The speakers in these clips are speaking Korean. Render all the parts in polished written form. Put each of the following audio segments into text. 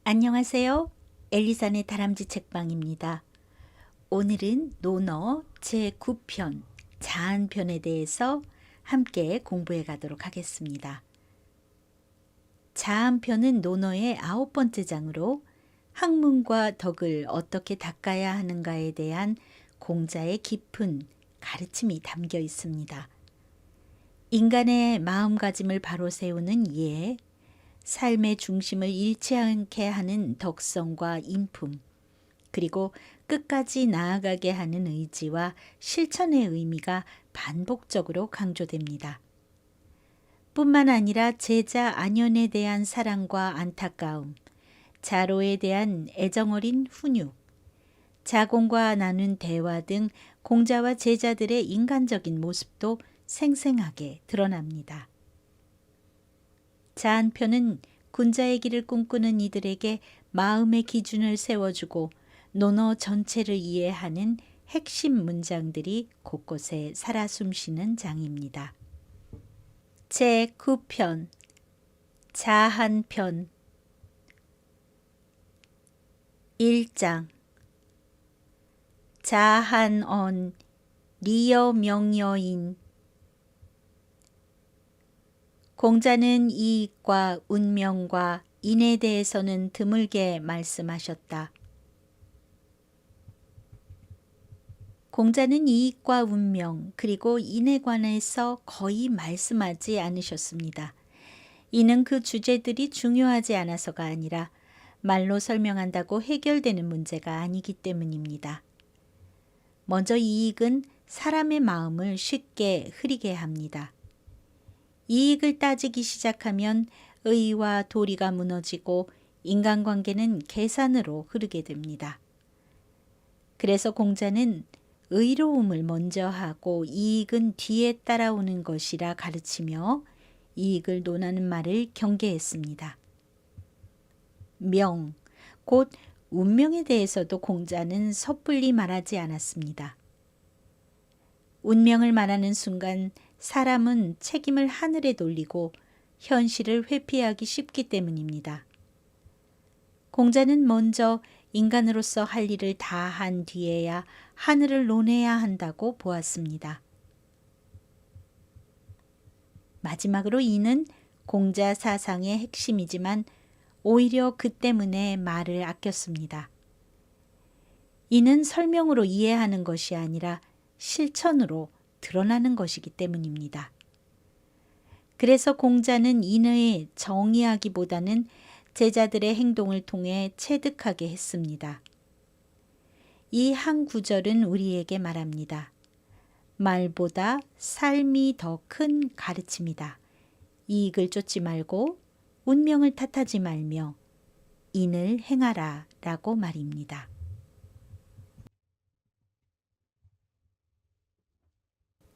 안녕하세요. 엘리사네 다람쥐 책방입니다. 오늘은 논어 제9편 자한편에 대해서 함께 공부해 가도록 하겠습니다. 자한편은 논어의 9번째 장으로 학문과 덕을 어떻게 닦아야 하는가에 대한 공자의 깊은 가르침이 담겨 있습니다. 인간의 마음가짐을 바로 세우는 이해, 삶의 중심을 잃지 않게 하는 덕성과 인품, 그리고 끝까지 나아가게 하는 의지와 실천의 의미가 반복적으로 강조됩니다. 뿐만 아니라 제자 안연에 대한 사랑과 안타까움, 자로에 대한 애정어린 훈육, 자공과 나눈 대화 등 공자와 제자들의 인간적인 모습도 생생하게 드러납니다. 자한편은 군자의 길을 꿈꾸는 이들에게 마음의 기준을 세워주고 논어 전체를 이해하는 핵심 문장들이 곳곳에 살아 숨쉬는 장입니다. 제9편 자한편 1장 자한언 리여명여인. 공자는 이익과 운명과 인에 대해서는 드물게 말씀하셨다. 공자는 이익과 운명 그리고 인에 관해서 거의 말씀하지 않으셨습니다. 이는 그 주제들이 중요하지 않아서가 아니라 말로 설명한다고 해결되는 문제가 아니기 때문입니다. 먼저 이익은 사람의 마음을 쉽게 흐리게 합니다. 이익을 따지기 시작하면 의와 도리가 무너지고 인간관계는 계산으로 흐르게 됩니다. 그래서 공자는 의로움을 먼저 하고 이익은 뒤에 따라오는 것이라 가르치며 이익을 논하는 말을 경계했습니다. 명, 곧 운명에 대해서도 공자는 섣불리 말하지 않았습니다. 운명을 말하는 순간 사람은 책임을 하늘에 돌리고 현실을 회피하기 쉽기 때문입니다. 공자는 먼저 인간으로서 할 일을 다 한 뒤에야 하늘을 논해야 한다고 보았습니다. 마지막으로 이는 공자 사상의 핵심이지만 오히려 그 때문에 말을 아꼈습니다. 이는 설명으로 이해하는 것이 아니라 실천으로 드러나는 것이기 때문입니다. 그래서 공자는 인을 정의하기보다는 제자들의 행동을 통해 체득하게 했습니다. 이 한 구절은 우리에게 말합니다. 말보다 삶이 더 큰 가르침이다. 이익을 쫓지 말고 운명을 탓하지 말며 인을 행하라 라고 말입니다.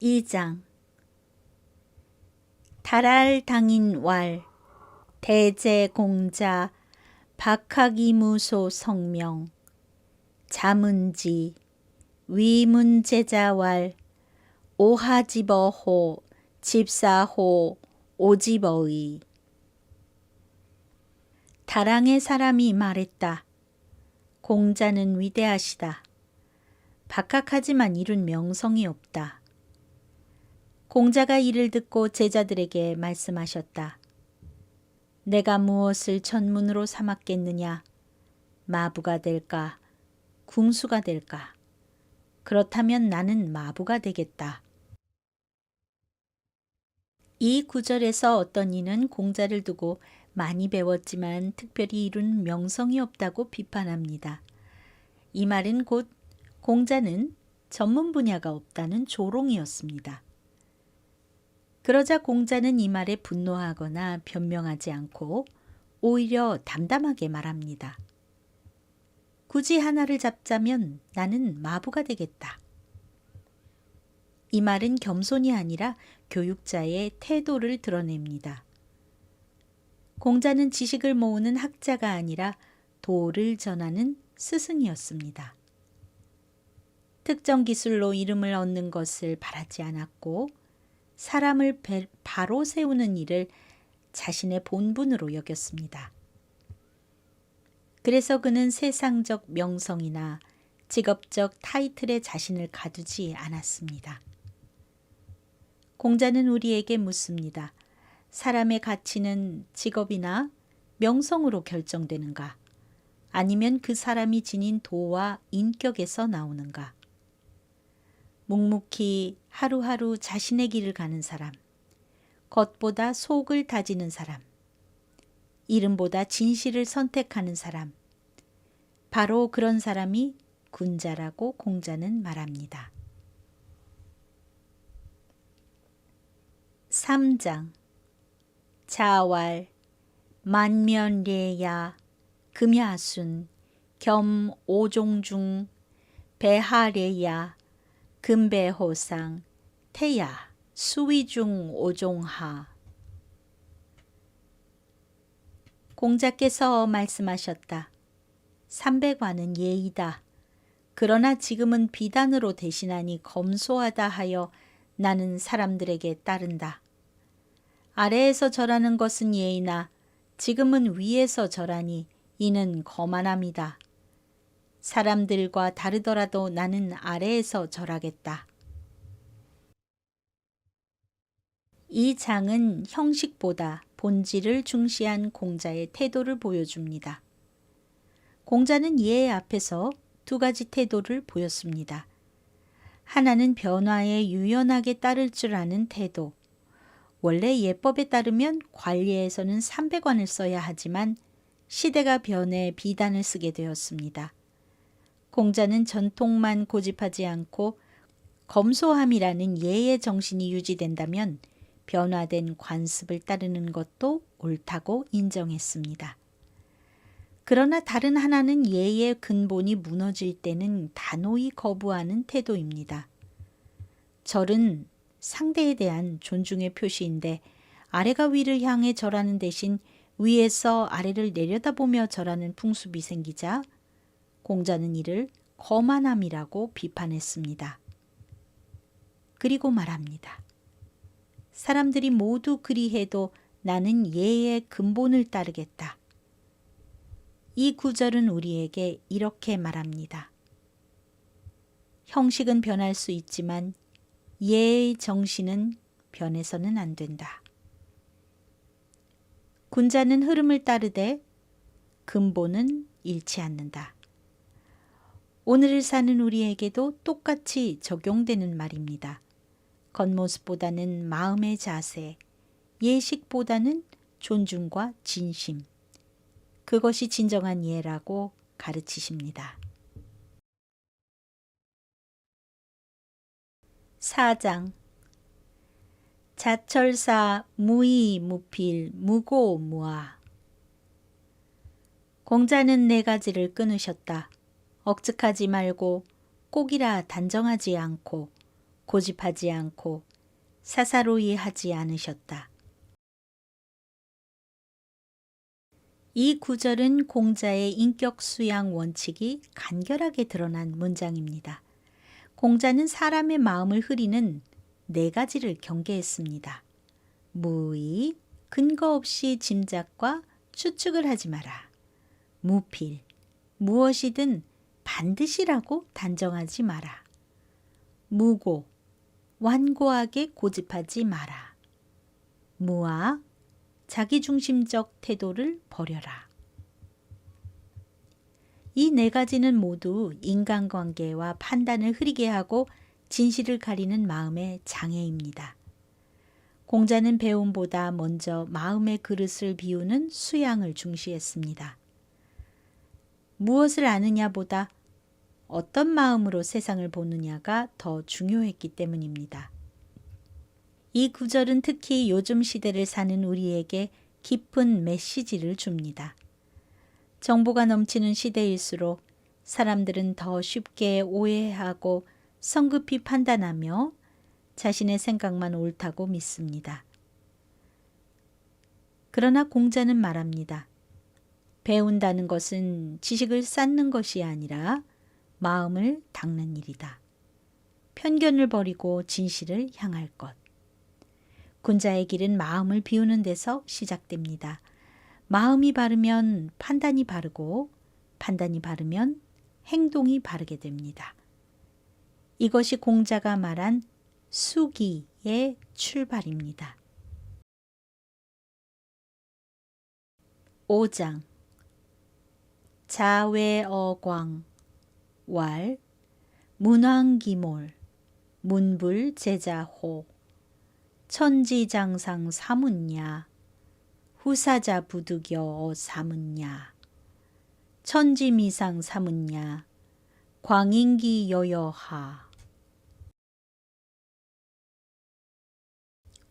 2장 달알당인왈 대제공자 박학이무소 성명 자문지 위문제자왈 오하지버호 집사호 오지버의. 다랑의 사람이 말했다. 공자는 위대하시다. 박학하지만 이룬 명성이 없다. 공자가 이를 듣고 제자들에게 말씀하셨다. 내가 무엇을 전문으로 삼았겠느냐? 마부가 될까? 궁수가 될까? 그렇다면 나는 마부가 되겠다. 이 구절에서 어떤 이는 공자를 두고 많이 배웠지만 특별히 이룬 명성이 없다고 비판합니다. 이 말은 곧 공자는 전문 분야가 없다는 조롱이었습니다. 그러자 공자는 이 말에 분노하거나 변명하지 않고 오히려 담담하게 말합니다. 굳이 하나를 잡자면 나는 마부가 되겠다. 이 말은 겸손이 아니라 교육자의 태도를 드러냅니다. 공자는 지식을 모으는 학자가 아니라 도를 전하는 스승이었습니다. 특정 기술로 이름을 얻는 것을 바라지 않았고 사람을 바로 세우는 일을 자신의 본분으로 여겼습니다. 그래서 그는 세상적 명성이나 직업적 타이틀에 자신을 가두지 않았습니다. 공자는 우리에게 묻습니다. 사람의 가치는 직업이나 명성으로 결정되는가? 아니면 그 사람이 지닌 도와 인격에서 나오는가? 묵묵히 하루하루 자신의 길을 가는 사람, 겉보다 속을 다지는 사람, 이름보다 진실을 선택하는 사람, 바로 그런 사람이 군자라고 공자는 말합니다. 3장 자왈 만면례야 금야순 겸 오종중 배하례야 금배호상 태야 수위중 오종하. 공자께서 말씀하셨다. 삼백과는 예의다. 그러나 지금은 비단으로 대신하니 검소하다 하여 나는 사람들에게 따른다. 아래에서 절하는 것은 예의나 지금은 위에서 절하니 이는 거만함이다. 사람들과 다르더라도 나는 아래에서 절하겠다. 이 장은 형식보다 본질을 중시한 공자의 태도를 보여줍니다. 공자는 예 앞에서 두 가지 태도를 보였습니다. 하나는 변화에 유연하게 따를 줄 아는 태도. 원래 예법에 따르면 관례에서는 삼백관을 써야 하지만 시대가 변해 비단을 쓰게 되었습니다. 공자는 전통만 고집하지 않고 검소함이라는 예의 정신이 유지된다면 변화된 관습을 따르는 것도 옳다고 인정했습니다. 그러나 다른 하나는 예의 근본이 무너질 때는 단호히 거부하는 태도입니다. 절은 상대에 대한 존중의 표시인데 아래가 위를 향해 절하는 대신 위에서 아래를 내려다보며 절하는 풍습이 생기자 공자는 이를 거만함이라고 비판했습니다. 그리고 말합니다. 사람들이 모두 그리해도 나는 예의 근본을 따르겠다. 이 구절은 우리에게 이렇게 말합니다. 형식은 변할 수 있지만 예의 정신은 변해서는 안 된다. 군자는 흐름을 따르되 근본은 잃지 않는다. 오늘을 사는 우리에게도 똑같이 적용되는 말입니다. 겉모습보다는 마음의 자세, 예식보다는 존중과 진심. 그것이 진정한 예라고 가르치십니다. 4장 자철사 무의 무필 무고 무아. 공자는 네 가지를 끊으셨다. 억측하지 말고 꼭이라 단정하지 않고 고집하지 않고 사사로이 하지 않으셨다. 이 구절은 공자의 인격 수양 원칙이 간결하게 드러난 문장입니다. 공자는 사람의 마음을 흐리는 네 가지를 경계했습니다. 무의, 근거 없이 짐작과 추측을 하지 마라. 무필, 무엇이든 반드시라고 단정하지 마라. 무고, 완고하게 고집하지 마라. 무아, 자기중심적 태도를 버려라. 이 네 가지는 모두 인간관계와 판단을 흐리게 하고 진실을 가리는 마음의 장애입니다. 공자는 배움보다 먼저 마음의 그릇을 비우는 수양을 중시했습니다. 무엇을 아느냐보다 어떤 마음으로 세상을 보느냐가 더 중요했기 때문입니다. 이 구절은 특히 요즘 시대를 사는 우리에게 깊은 메시지를 줍니다. 정보가 넘치는 시대일수록 사람들은 더 쉽게 오해하고 성급히 판단하며 자신의 생각만 옳다고 믿습니다. 그러나 공자는 말합니다. 배운다는 것은 지식을 쌓는 것이 아니라 마음을 닦는 일이다. 편견을 버리고 진실을 향할 것. 군자의 길은 마음을 비우는 데서 시작됩니다. 마음이 바르면 판단이 바르고 판단이 바르면 행동이 바르게 됩니다. 이것이 공자가 말한 수기의 출발입니다. 5장 자외어광 왈 문왕기몰 문불제자호 천지장상 사문야 후사자 부득여 사문야 천지미상 사문야 광인기 여여하.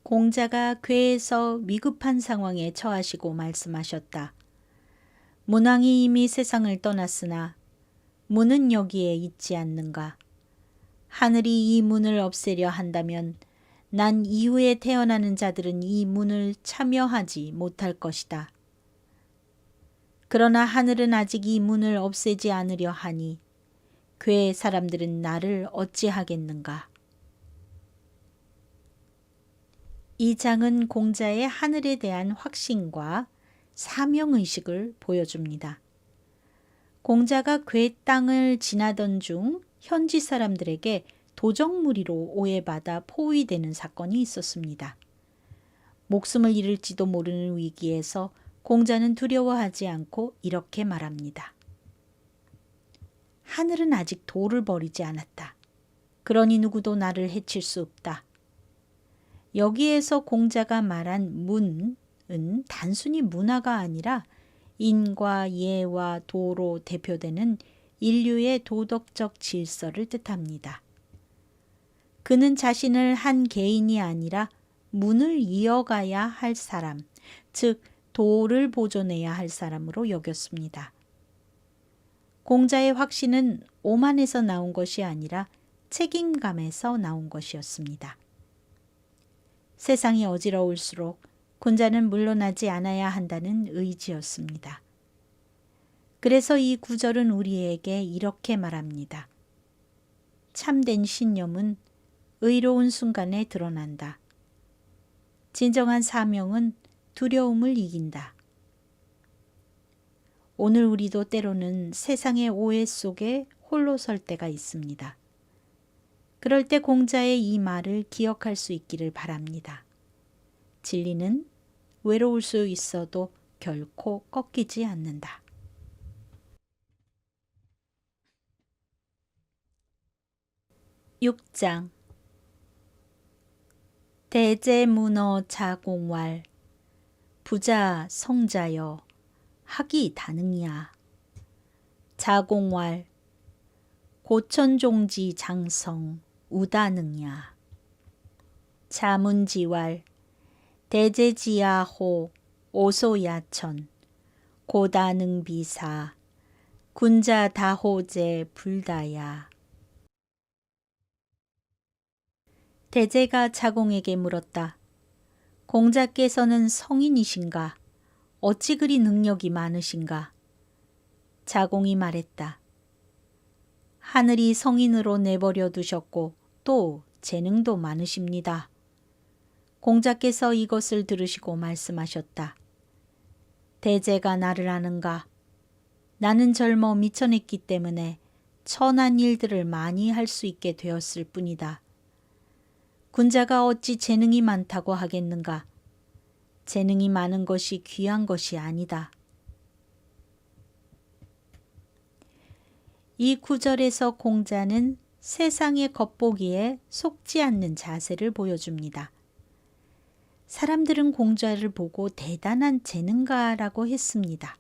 공자가 궤에서 위급한 상황에 처하시고 말씀하셨다. 문왕이 이미 세상을 떠났으나 문은 여기에 있지 않는가. 하늘이 이 문을 없애려 한다면 난 이후에 태어나는 자들은 이 문을 참여하지 못할 것이다. 그러나 하늘은 아직 이 문을 없애지 않으려 하니 궤의 사람들은 나를 어찌하겠는가. 이 장은 공자의 하늘에 대한 확신과 사명의식을 보여줍니다. 공자가 궤 땅을 지나던 중 현지 사람들에게 도적무리로 오해받아 포위되는 사건이 있었습니다. 목숨을 잃을지도 모르는 위기에서 공자는 두려워하지 않고 이렇게 말합니다. 하늘은 아직 도를 버리지 않았다. 그러니 누구도 나를 해칠 수 없다. 여기에서 공자가 말한 문은 단순히 문화가 아니라 인과 예와 도로 대표되는 인류의 도덕적 질서를 뜻합니다. 그는 자신을 한 개인이 아니라 문을 이어가야 할 사람, 즉 도를 보존해야 할 사람으로 여겼습니다. 공자의 확신은 오만에서 나온 것이 아니라 책임감에서 나온 것이었습니다. 세상이 어지러울수록 군자는 물러나지 않아야 한다는 의지였습니다. 그래서 이 구절은 우리에게 이렇게 말합니다. 참된 신념은 의로운 순간에 드러난다. 진정한 사명은 두려움을 이긴다. 오늘 우리도 때로는 세상의 오해 속에 홀로 설 때가 있습니다. 그럴 때 공자의 이 말을 기억할 수 있기를 바랍니다. 진리는 외로울 수 있어도 결코 꺾이지 않는다. 6장 대제문어 자공왈 부자 성자여 학이 다능이야. 자공왈 고천종지 장성 우다능야. 자문지왈 대제지야호 오소야천 고다능비사 군자다호제 불다야. 대제가 자공에게 물었다. 공자께서는 성인이신가? 어찌 그리 능력이 많으신가? 자공이 말했다. 하늘이 성인으로 내버려 두셨고 또 재능도 많으십니다. 공자께서 이것을 들으시고 말씀하셨다. 대제가 나를 아는가? 나는 젊어 미천했기 때문에 천한 일들을 많이 할 수 있게 되었을 뿐이다. 군자가 어찌 재능이 많다고 하겠는가? 재능이 많은 것이 귀한 것이 아니다. 이 구절에서 공자는 세상의 겉보기에 속지 않는 자세를 보여줍니다. 사람들은 공자를 보고 대단한 재능가라고 했습니다.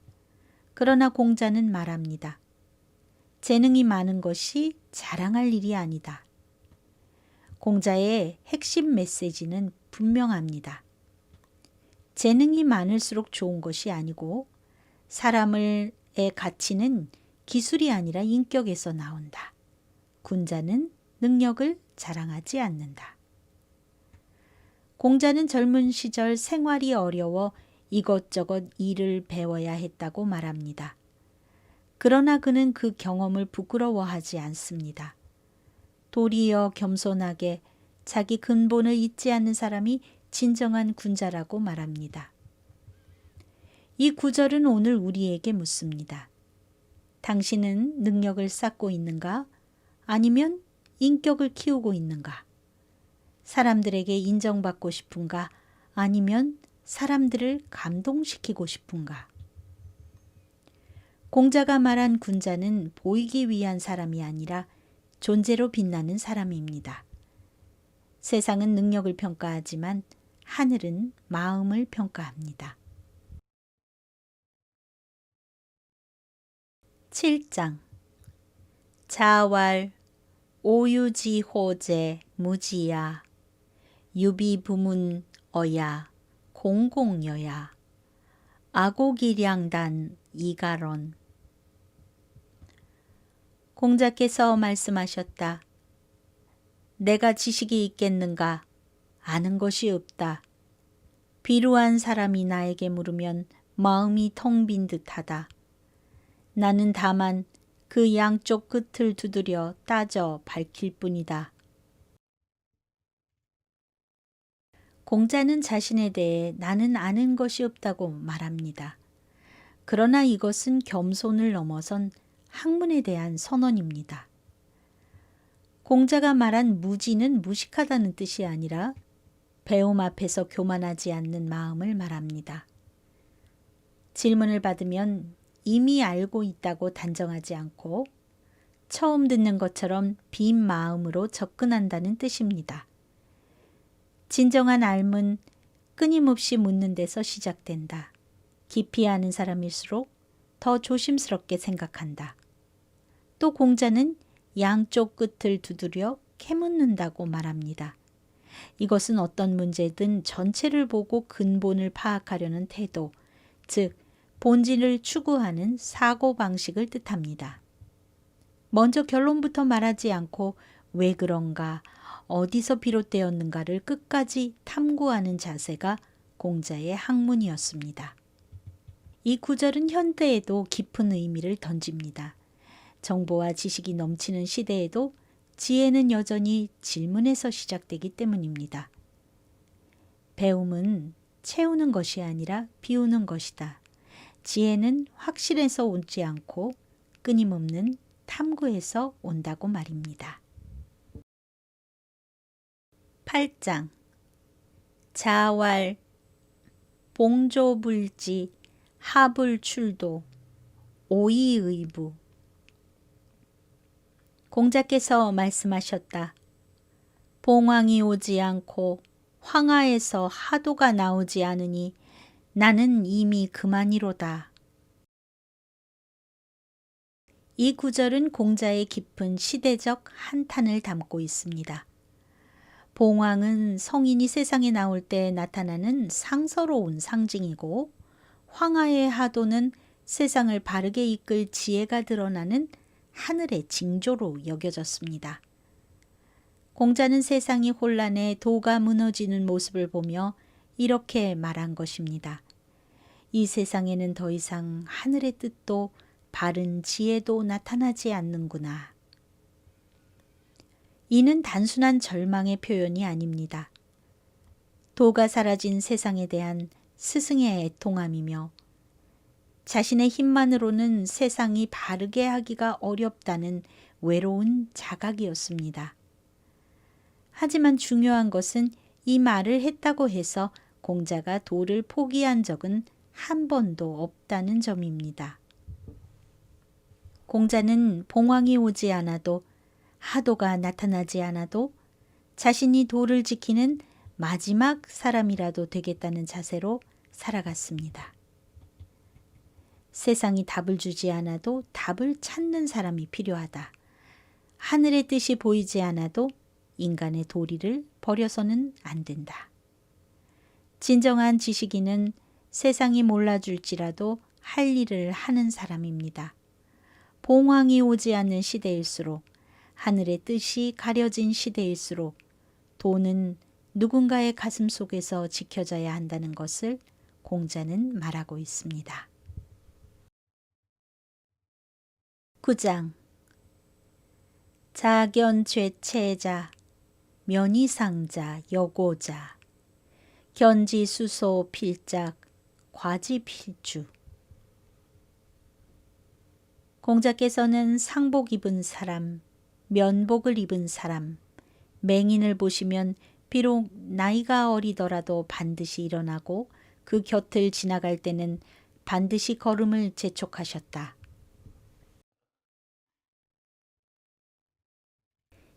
그러나 공자는 말합니다. 재능이 많은 것이 자랑할 일이 아니다. 공자의 핵심 메시지는 분명합니다. 재능이 많을수록 좋은 것이 아니고 사람의 가치는 기술이 아니라 인격에서 나온다. 군자는 능력을 자랑하지 않는다. 공자는 젊은 시절 생활이 어려워 이것저것 일을 배워야 했다고 말합니다. 그러나 그는 그 경험을 부끄러워하지 않습니다. 도리어 겸손하게 자기 근본을 잊지 않는 사람이 진정한 군자라고 말합니다. 이 구절은 오늘 우리에게 묻습니다. 당신은 능력을 쌓고 있는가? 아니면 인격을 키우고 있는가? 사람들에게 인정받고 싶은가? 아니면 사람들을 감동시키고 싶은가? 공자가 말한 군자는 보이기 위한 사람이 아니라 존재로 빛나는 사람입니다. 세상은 능력을 평가하지만 하늘은 마음을 평가합니다. 7장 자왈 오유지호제 무지야 유비부문 어야 공공여야 아고기량단 이가론. 공자께서 말씀하셨다. 내가 지식이 있겠는가? 아는 것이 없다. 비루한 사람이 나에게 물으면 마음이 텅 빈 듯하다. 나는 다만 그 양쪽 끝을 두드려 따져 밝힐 뿐이다. 공자는 자신에 대해 나는 아는 것이 없다고 말합니다. 그러나 이것은 겸손을 넘어선 학문에 대한 선언입니다. 공자가 말한 무지는 무식하다는 뜻이 아니라 배움 앞에서 교만하지 않는 마음을 말합니다. 질문을 받으면 이미 알고 있다고 단정하지 않고 처음 듣는 것처럼 빈 마음으로 접근한다는 뜻입니다. 진정한 알문, 끊임없이 묻는 데서 시작된다. 깊이 아는 사람일수록 더 조심스럽게 생각한다. 또 공자는 양쪽 끝을 두드려 캐묻는다고 말합니다. 이것은 어떤 문제든 전체를 보고 근본을 파악하려는 태도, 즉 본질을 추구하는 사고방식을 뜻합니다. 먼저 결론부터 말하지 않고 왜 그런가, 어디서 비롯되었는가를 끝까지 탐구하는 자세가 공자의 학문이었습니다. 이 구절은 현대에도 깊은 의미를 던집니다. 정보와 지식이 넘치는 시대에도 지혜는 여전히 질문에서 시작되기 때문입니다. 배움은 채우는 것이 아니라 비우는 것이다. 지혜는 확실해서 오지 않고 끊임없는 탐구에서 온다고 말입니다. 8장 자왈 봉조불지 하불출도 오이의부. 공자께서 말씀하셨다. 봉황이 오지 않고 황하에서 하도가 나오지 않으니 나는 이미 그만이로다. 이 구절은 공자의 깊은 시대적 한탄을 담고 있습니다. 봉황은 성인이 세상에 나올 때 나타나는 상서로운 상징이고, 황하의 하도는 세상을 바르게 이끌 지혜가 드러나는 하늘의 징조로 여겨졌습니다. 공자는 세상이 혼란해 도가 무너지는 모습을 보며 이렇게 말한 것입니다. 이 세상에는 더 이상 하늘의 뜻도 바른 지혜도 나타나지 않는구나. 이는 단순한 절망의 표현이 아닙니다. 도가 사라진 세상에 대한 스승의 애통함이며 자신의 힘만으로는 세상이 바르게 하기가 어렵다는 외로운 자각이었습니다. 하지만 중요한 것은 이 말을 했다고 해서 공자가 도를 포기한 적은 한 번도 없다는 점입니다. 공자는 봉황이 오지 않아도 하도가 나타나지 않아도 자신이 도를 지키는 마지막 사람이라도 되겠다는 자세로 살아갔습니다. 세상이 답을 주지 않아도 답을 찾는 사람이 필요하다. 하늘의 뜻이 보이지 않아도 인간의 도리를 버려서는 안 된다. 진정한 지식인은 세상이 몰라줄지라도 할 일을 하는 사람입니다. 봉황이 오지 않는 시대일수록, 하늘의 뜻이 가려진 시대일수록 도는 누군가의 가슴 속에서 지켜져야 한다는 것을 공자는 말하고 있습니다. 9장 자견죄체자 면이상자 여고자 견지수소 필작 과지필주. 공자께서는 상복 입은 사람, 면복을 입은 사람, 맹인을 보시면 비록 나이가 어리더라도 반드시 일어나고 그 곁을 지나갈 때는 반드시 걸음을 재촉하셨다.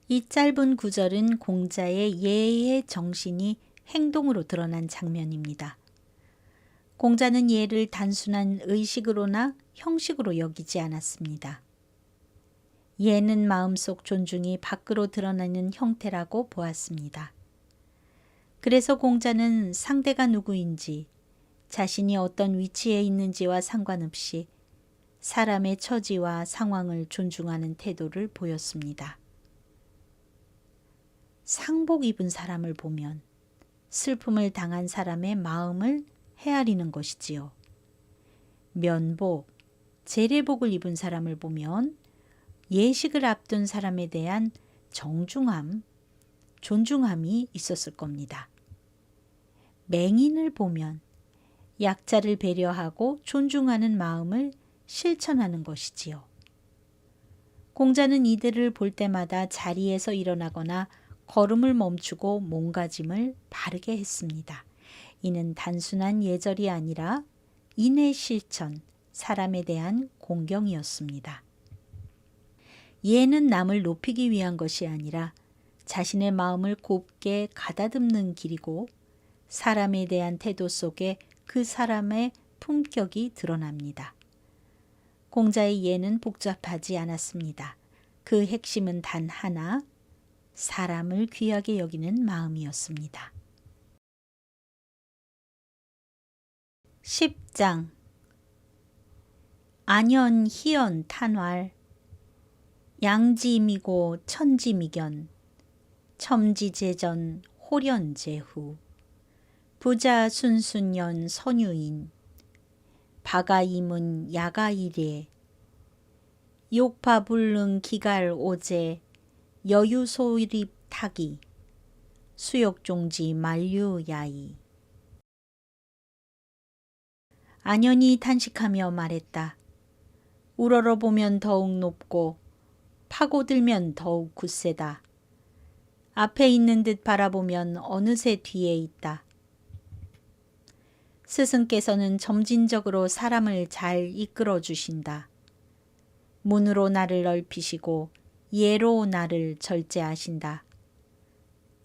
이 짧은 구절은 공자의 예의 정신이 행동으로 드러난 장면입니다. 공자는 예를 단순한 의식으로나 형식으로 여기지 않았습니다. 예는 마음속 존중이 밖으로 드러나는 형태라고 보았습니다. 그래서 공자는 상대가 누구인지, 자신이 어떤 위치에 있는지와 상관없이 사람의 처지와 상황을 존중하는 태도를 보였습니다. 상복 입은 사람을 보면 슬픔을 당한 사람의 마음을 헤아리는 것이지요. 면복, 제례복을 입은 사람을 보면 예식을 앞둔 사람에 대한 정중함, 존중함이 있었을 겁니다. 맹인을 보면 약자를 배려하고 존중하는 마음을 실천하는 것이지요. 공자는 이들을 볼 때마다 자리에서 일어나거나 걸음을 멈추고 몸가짐을 바르게 했습니다. 이는 단순한 예절이 아니라 인의 실천, 사람에 대한 공경이었습니다. 예는 남을 높이기 위한 것이 아니라 자신의 마음을 곱게 가다듬는 길이고 사람에 대한 태도 속에 그 사람의 품격이 드러납니다. 공자의 예는 복잡하지 않았습니다. 그 핵심은 단 하나, 사람을 귀하게 여기는 마음이었습니다. 10장 안현, 희연, 탄활 양지미고 천지미견 첨지제전 호련제후 부자 순순연 선유인 바가이문 야가이례 욕파불능 기갈오제 여유소립 타기 수욕종지 만류야이. 안현이 탄식하며 말했다. 우러러보면 더욱 높고 파고들면 더욱 굳세다. 앞에 있는 듯 바라보면 어느새 뒤에 있다. 스승께서는 점진적으로 사람을 잘 이끌어 주신다. 문으로 나를 넓히시고 예로 나를 절제하신다.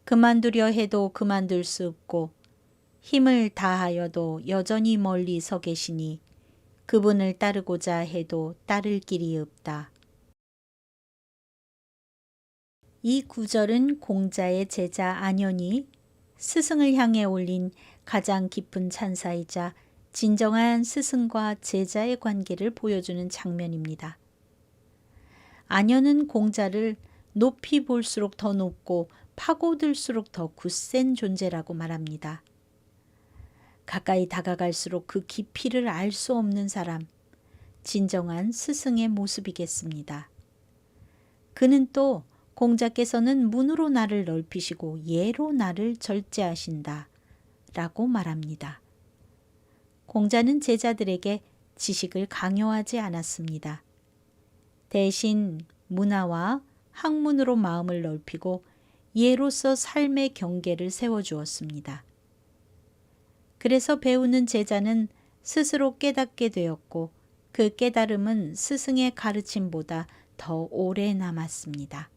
그만두려 해도 그만둘 수 없고 힘을 다하여도 여전히 멀리 서 계시니 그분을 따르고자 해도 따를 길이 없다. 이 구절은 공자의 제자 안현이 스승을 향해 올린 가장 깊은 찬사이자 진정한 스승과 제자의 관계를 보여주는 장면입니다. 안현은 공자를 높이 볼수록 더 높고 파고들수록 더 굳센 존재라고 말합니다. 가까이 다가갈수록 그 깊이를 알 수 없는 사람, 진정한 스승의 모습이겠습니다. 그는 또 공자께서는 문으로 나를 넓히시고 예로 나를 절제하신다 라고 말합니다. 공자는 제자들에게 지식을 강요하지 않았습니다. 대신 문화와 학문으로 마음을 넓히고 예로서 삶의 경계를 세워주었습니다. 그래서 배우는 제자는 스스로 깨닫게 되었고 그 깨달음은 스승의 가르침보다 더 오래 남았습니다.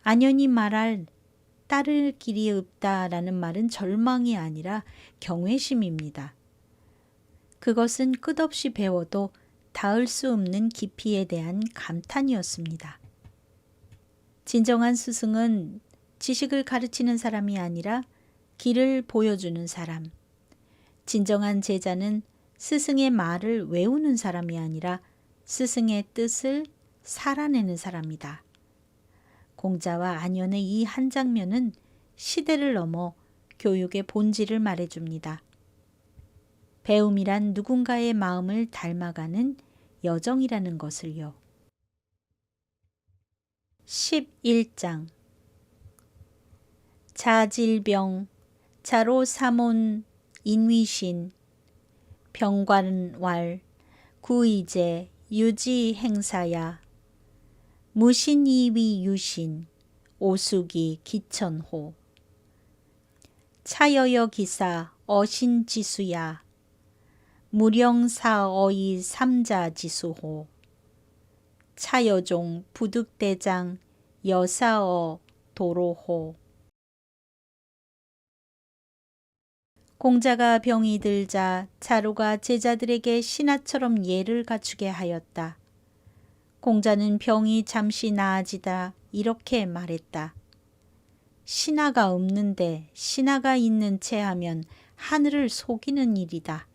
안현이 말할 따를 길이 없다라는 말은 절망이 아니라 경외심입니다. 그것은 끝없이 배워도 닿을 수 없는 깊이에 대한 감탄이었습니다. 진정한 스승은 지식을 가르치는 사람이 아니라 길을 보여주는 사람. 진정한 제자는 스승의 말을 외우는 사람이 아니라 스승의 뜻을 살아내는 사람이다. 공자와 안현의 이 한 장면은 시대를 넘어 교육의 본질을 말해줍니다. 배움이란 누군가의 마음을 닮아가는 여정이라는 것을요. 11장 자질병, 자로사몬, 인위신, 병관왈, 구의제, 유지 행사야. 무신이위 유신 오수기 기천호. 차여여 기사 어신지수야. 무령사어이 삼자지수호. 차여종 부득대장 여사어 도로호. 공자가 병이 들자 자루가 제자들에게 신하처럼 예를 갖추게 하였다. 공자는 병이 잠시 나아지다 이렇게 말했다. 신하가 없는데 신하가 있는 채 하면 하늘을 속이는 일이다.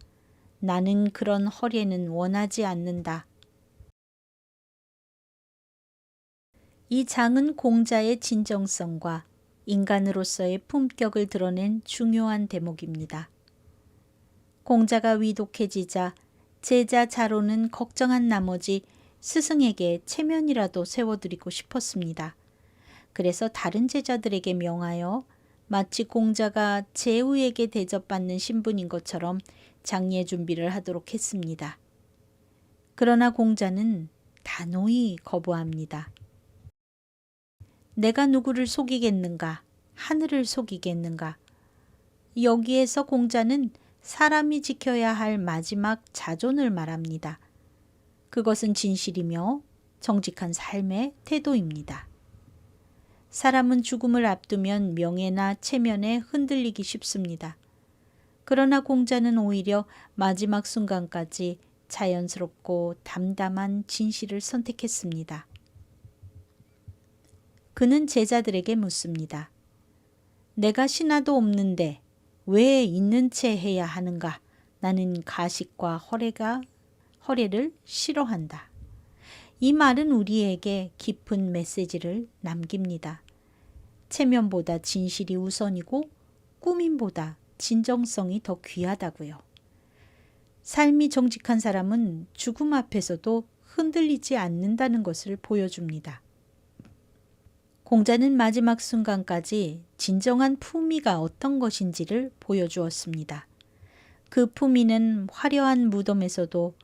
나는 그런 허례는 원하지 않는다. 이 장은 공자의 진정성과 인간으로서의 품격을 드러낸 중요한 대목입니다. 공자가 위독해지자 제자 자로는 걱정한 나머지 스승에게 체면이라도 세워드리고 싶었습니다. 그래서 다른 제자들에게 명하여 마치 공자가 제후에게 대접받는 신분인 것처럼 장례 준비를 하도록 했습니다. 그러나 공자는 단호히 거부합니다. 내가 누구를 속이겠는가? 하늘을 속이겠는가? 여기에서 공자는 사람이 지켜야 할 마지막 자존을 말합니다. 그것은 진실이며 정직한 삶의 태도입니다. 사람은 죽음을 앞두면 명예나 체면에 흔들리기 쉽습니다. 그러나 공자는 오히려 마지막 순간까지 자연스럽고 담담한 진실을 선택했습니다. 그는 제자들에게 묻습니다. 내가 신하도 없는데 왜 있는 채 해야 하는가? 나는 가식과 허례를 싫어한다. 이 말은 우리에게 깊은 메시지를 남깁니다. 체면보다 진실이 우선이고 꾸밈보다 진정성이 더 귀하다고요. 삶이 정직한 사람은 죽음 앞에서도 흔들리지 않는다는 것을 보여줍니다. 공자는 마지막 순간까지 진정한 품위가 어떤 것인지를 보여주었습니다. 그 품위는 화려한 무덤에서도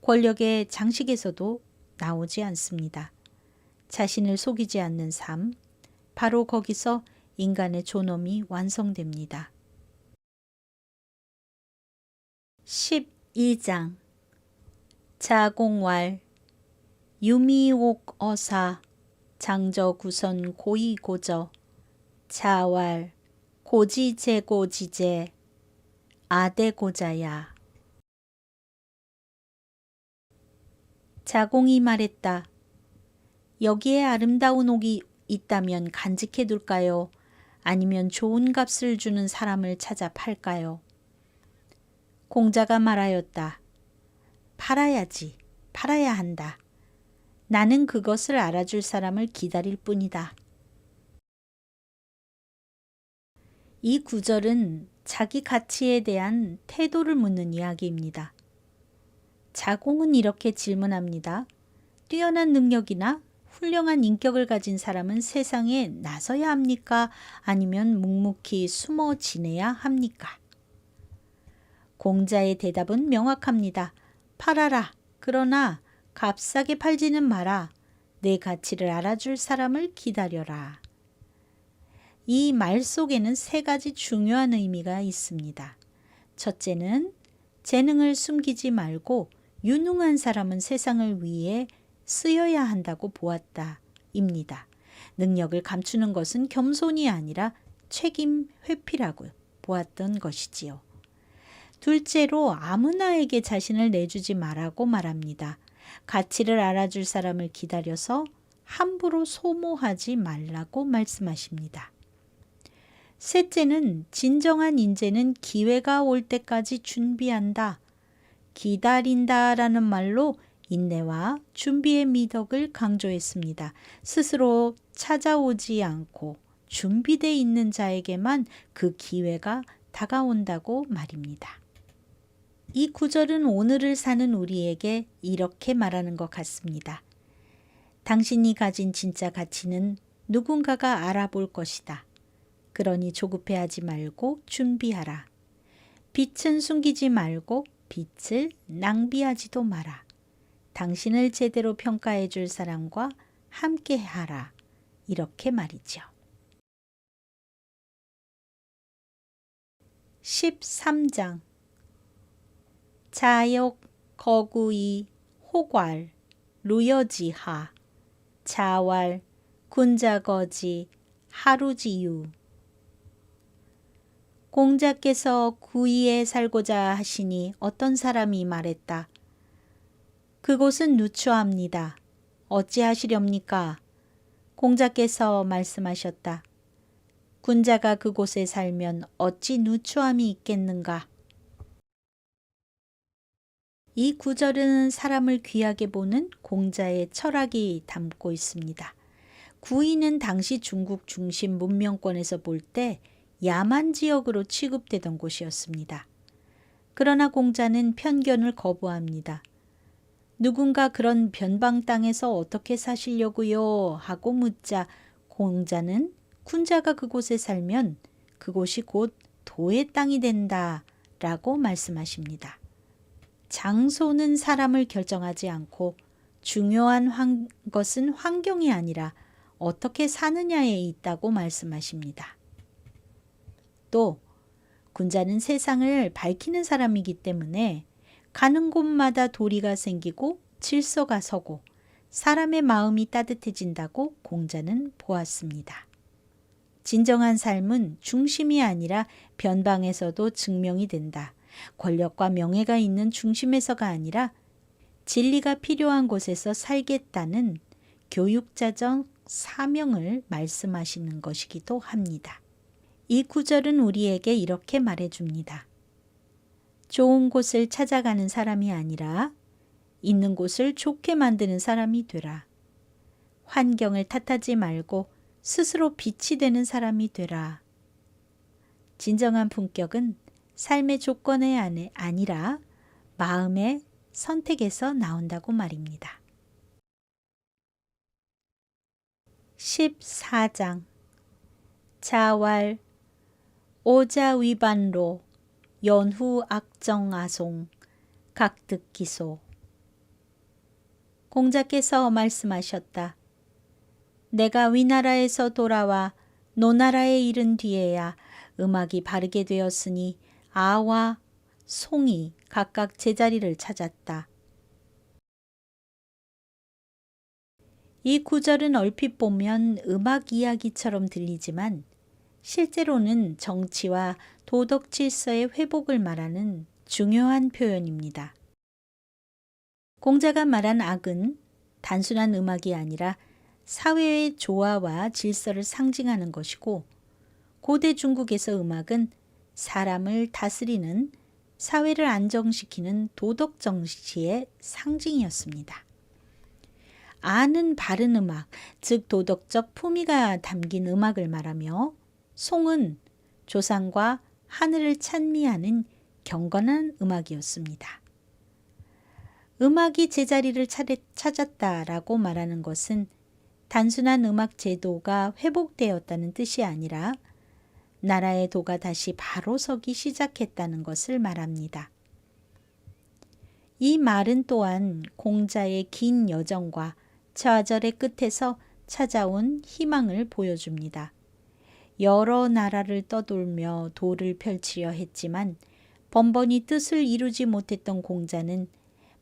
권력의 장식에서도 나오지 않습니다. 자신을 속이지 않는 삶, 바로 거기서 인간의 존엄이 완성됩니다. 12장 자공왈 유미옥어사 장저구선 고이고저 자왈 고지제고지제 아대고자야. 자공이 말했다. 여기에 아름다운 옥이 있다면 간직해둘까요? 아니면 좋은 값을 주는 사람을 찾아 팔까요? 공자가 말하였다. 팔아야지. 팔아야 한다. 나는 그것을 알아줄 사람을 기다릴 뿐이다. 이 구절은 자기 가치에 대한 태도를 묻는 이야기입니다. 자공은 이렇게 질문합니다. 뛰어난 능력이나 훌륭한 인격을 가진 사람은 세상에 나서야 합니까? 아니면 묵묵히 숨어 지내야 합니까? 공자의 대답은 명확합니다. 팔아라. 그러나 값싸게 팔지는 마라. 내 가치를 알아줄 사람을 기다려라. 이 말 속에는 3가지 중요한 의미가 있습니다. 첫째는 재능을 숨기지 말고 유능한 사람은 세상을 위해 쓰여야 한다고 보았다. 입니다. 능력을 감추는 것은 겸손이 아니라 책임 회피라고 보았던 것이지요. 둘째로 아무나에게 자신을 내주지 말라고 말합니다. 가치를 알아줄 사람을 기다려서 함부로 소모하지 말라고 말씀하십니다. 셋째는 진정한 인재는 기회가 올 때까지 준비한다. 기다린다라는 말로 인내와 준비의 미덕을 강조했습니다. 스스로 찾아오지 않고 준비되어 있는 자에게만 그 기회가 다가온다고 말입니다. 이 구절은 오늘을 사는 우리에게 이렇게 말하는 것 같습니다. 당신이 가진 진짜 가치는 누군가가 알아볼 것이다. 그러니 조급해하지 말고 준비하라. 빛은 숨기지 말고 빛을 낭비하지도 마라. 당신을 제대로 평가해 줄 사람과 함께 하라. 이렇게 말이죠. 13장 자역 거구이 호괄 루여지하 자왈 군자거지 하루지유 공자께서 구이에 살고자 하시니 어떤 사람이 말했다. 그곳은 누추합니다. 어찌하시렵니까? 공자께서 말씀하셨다. 군자가 그곳에 살면 어찌 누추함이 있겠는가? 이 구절은 사람을 귀하게 보는 공자의 철학이 담고 있습니다. 구이는 당시 중국 중심 문명권에서 볼 때 야만 지역으로 취급되던 곳이었습니다. 그러나 공자는 편견을 거부합니다. 누군가 그런 변방 땅에서 어떻게 사시려고요? 하고 묻자 공자는 군자가 그곳에 살면 그곳이 곧 도의 땅이 된다 라고 말씀하십니다. 장소는 사람을 결정하지 않고 중요한 것은 환경이 아니라 어떻게 사느냐에 있다고 말씀하십니다. 또 군자는 세상을 밝히는 사람이기 때문에 가는 곳마다 도리가 생기고 질서가 서고 사람의 마음이 따뜻해진다고 공자는 보았습니다. 진정한 삶은 중심이 아니라 변방에서도 증명이 된다. 권력과 명예가 있는 중심에서가 아니라 진리가 필요한 곳에서 살겠다는 교육자적 사명을 말씀하시는 것이기도 합니다. 이 구절은 우리에게 이렇게 말해줍니다. 좋은 곳을 찾아가는 사람이 아니라 있는 곳을 좋게 만드는 사람이 되라. 환경을 탓하지 말고 스스로 빛이 되는 사람이 되라. 진정한 품격은 삶의 조건에 아니라 마음의 선택에서 나온다고 말입니다. 14장 자왈 오자위반로 연후 악정아송 각득기소 공자께서 말씀하셨다. 내가 위나라에서 돌아와 노나라에 이른 뒤에야 음악이 바르게 되었으니 아와 송이 각각 제자리를 찾았다. 이 구절은 얼핏 보면 음악 이야기처럼 들리지만 실제로는 정치와 도덕 질서의 회복을 말하는 중요한 표현입니다. 공자가 말한 악은 단순한 음악이 아니라 사회의 조화와 질서를 상징하는 것이고 고대 중국에서 음악은 사람을 다스리는 사회를 안정시키는 도덕 정치의 상징이었습니다. 아는 바른 음악, 즉 도덕적 품위가 담긴 음악을 말하며 송은 조상과 하늘을 찬미하는 경건한 음악이었습니다. 음악이 제자리를 찾았다라고 말하는 것은 단순한 음악 제도가 회복되었다는 뜻이 아니라 나라의 도가 다시 바로 서기 시작했다는 것을 말합니다. 이 말은 또한 공자의 긴 여정과 좌절의 끝에서 찾아온 희망을 보여줍니다. 여러 나라를 떠돌며 도를 펼치려 했지만 번번이 뜻을 이루지 못했던 공자는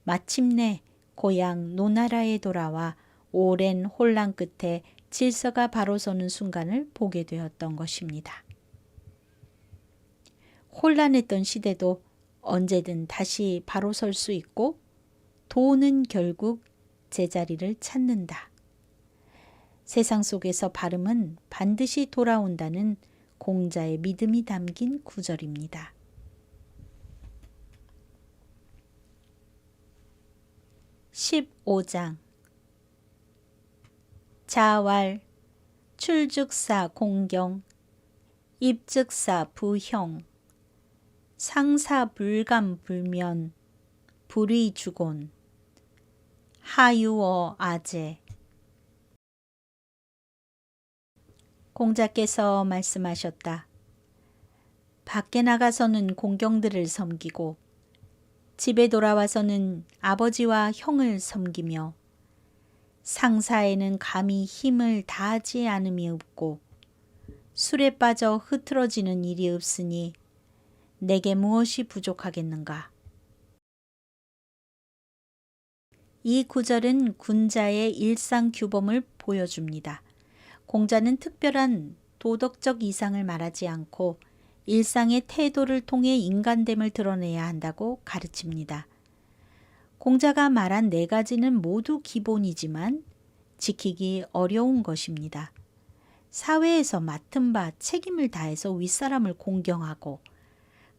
마침내 고향 노나라에 돌아와 오랜 혼란 끝에 질서가 바로 서는 순간을 보게 되었던 것입니다. 혼란했던 시대도 언제든 다시 바로 설 수 있고 도는 결국 제자리를 찾는다. 세상 속에서 바름은 반드시 돌아온다는 공자의 믿음이 담긴 구절입니다. 15장 자왈 출즉사 공경 입즉사 부형 상사 불감 불면 불의주곤 하유어 아제 공자께서 말씀하셨다. 밖에 나가서는 공경들을 섬기고 집에 돌아와서는 아버지와 형을 섬기며 상사에는 감히 힘을 다하지 않음이 없고 술에 빠져 흐트러지는 일이 없으니 내게 무엇이 부족하겠는가. 이 구절은 군자의 일상 규범을 보여줍니다. 공자는 특별한 도덕적 이상을 말하지 않고 일상의 태도를 통해 인간됨을 드러내야 한다고 가르칩니다. 공자가 말한 네 가지는 모두 기본이지만 지키기 어려운 것입니다. 사회에서 맡은 바 책임을 다해서 윗사람을 공경하고,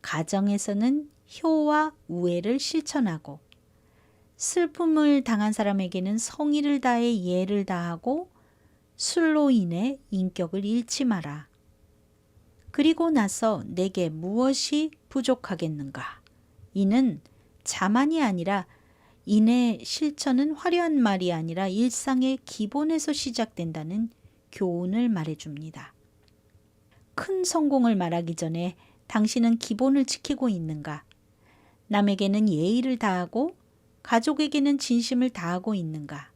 가정에서는 효와 우애를 실천하고, 슬픔을 당한 사람에게는 성의를 다해 예를 다하고 술로 인해 인격을 잃지 마라. 그리고 나서 내게 무엇이 부족하겠는가. 이는 자만이 아니라, 인의 실천은 화려한 말이 아니라 일상의 기본에서 시작된다는 교훈을 말해줍니다. 큰 성공을 말하기 전에 당신은 기본을 지키고 있는가? 남에게는 예의를 다하고 가족에게는 진심을 다하고 있는가?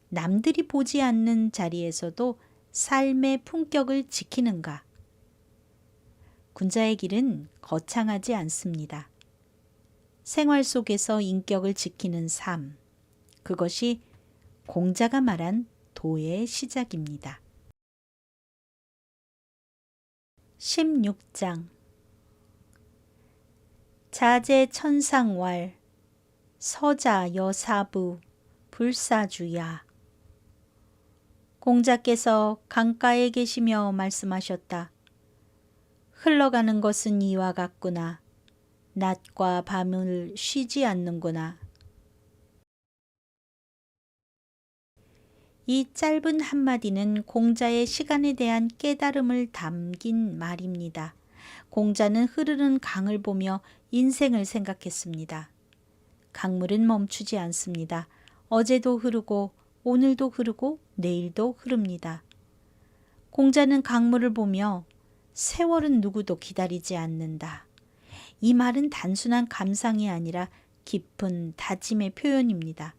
남들이 보지 않는 자리에서도 삶의 품격을 지키는가? 군자의 길은 거창하지 않습니다. 생활 속에서 인격을 지키는 삶, 그것이 공자가 말한 도의 시작입니다. 16장 자제 천상왈 서자 여사부 불사주야. 공자께서 강가에 계시며 말씀하셨다. 흘러가는 것은 이와 같구나. 낮과 밤을 쉬지 않는구나. 이 짧은 한마디는 공자의 시간에 대한 깨달음을 담긴 말입니다. 공자는 흐르는 강을 보며 인생을 생각했습니다. 강물은 멈추지 않습니다. 어제도 흐르고 오늘도 흐르고 내일도 흐릅니다. 공자는 강물을 보며 세월은 누구도 기다리지 않는다. 이 말은 단순한 감상이 아니라 깊은 다짐의 표현입니다.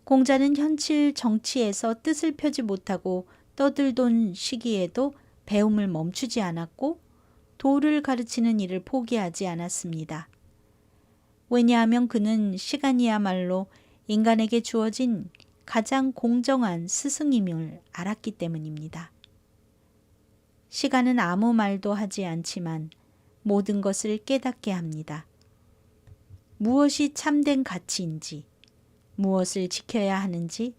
공자는 현실 정치에서 뜻을 펴지 못하고 떠들던 시기에도 배움을 멈추지 않았고 도를 가르치는 일을 포기하지 않았습니다. 왜냐하면 그는 시간이야말로 인간에게 주어진 가장 공정한 스승임을 알았기 때문입니다. 시간은 아무 말도 하지 않지만 모든 것을 깨닫게 합니다. 무엇이 참된 가치인지, 무엇을 지켜야 하는지,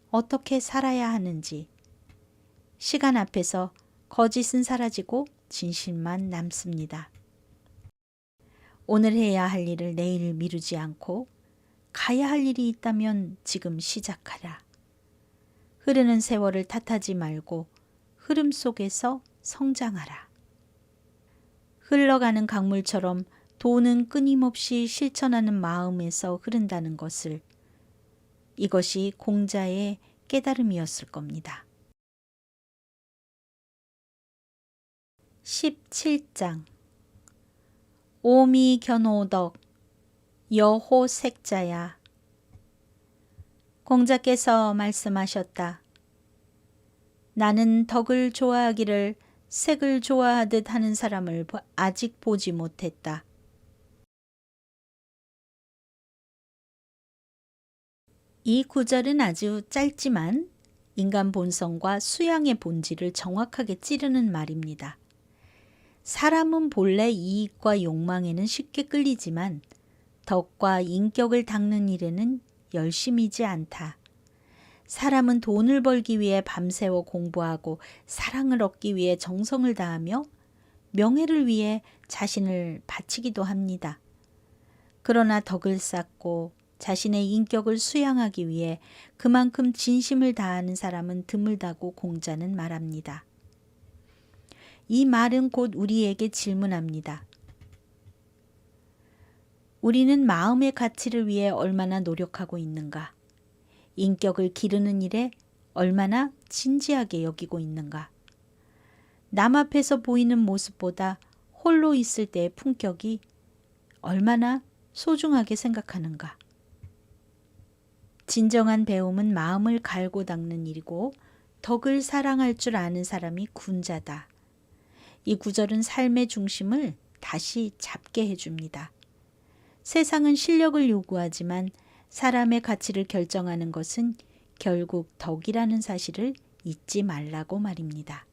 어떻게 살아야 하는지. 시간 앞에서 거짓은 사라지고 진실만 남습니다. 오늘 해야 할 일을 내일 미루지 않고 가야 할 일이 있다면 지금 시작하라. 흐르는 세월을 탓하지 말고 흐름 속에서 성장하라. 흘러가는 강물처럼 도는 끊임없이 실천하는 마음에서 흐른다는 것을, 이것이 공자의 깨달음이었을 겁니다. 17장 오미견오덕 여호색자야. 공자께서 말씀하셨다. 나는 덕을 좋아하기를 색을 좋아하듯 하는 사람을 아직 보지 못했다. 이 구절은 아주 짧지만 인간 본성과 수양의 본질을 정확하게 찌르는 말입니다. 사람은 본래 이익과 욕망에는 쉽게 끌리지만 덕과 인격을 닦는 일에는 열심이지 않다. 사람은 돈을 벌기 위해 밤새워 공부하고 사랑을 얻기 위해 정성을 다하며 명예를 위해 자신을 바치기도 합니다. 그러나 덕을 쌓고 자신의 인격을 수양하기 위해 그만큼 진심을 다하는 사람은 드물다고 공자는 말합니다. 이 말은 곧 우리에게 질문합니다. 우리는 마음의 가치를 위해 얼마나 노력하고 있는가? 인격을 기르는 일에 얼마나 진지하게 여기고 있는가? 남 앞에서 보이는 모습보다 홀로 있을 때의 품격이 얼마나 소중하게 생각하는가. 진정한 배움은 마음을 갈고 닦는 일이고 덕을 사랑할 줄 아는 사람이 군자다. 이 구절은 삶의 중심을 다시 잡게 해줍니다. 세상은 실력을 요구하지만 사람의 가치를 결정하는 것은 결국 덕이라는 사실을 잊지 말라고 말입니다.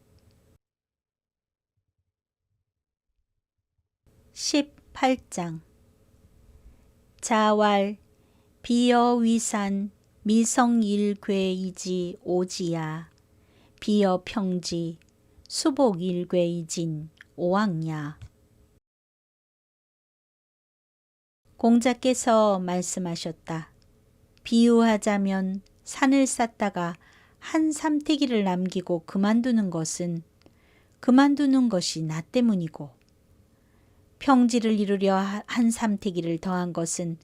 18장 자왈 비여위산 미성일괴이지 오지야 비여평지 수복일괴이진 오왕야. 공자께서 말씀하셨다. 비유하자면 산을 쌓다가 한 삼태기를 남기고 그만두는 것이 나 때문이고 평지를 이루려 한 삼태기를 더한 것은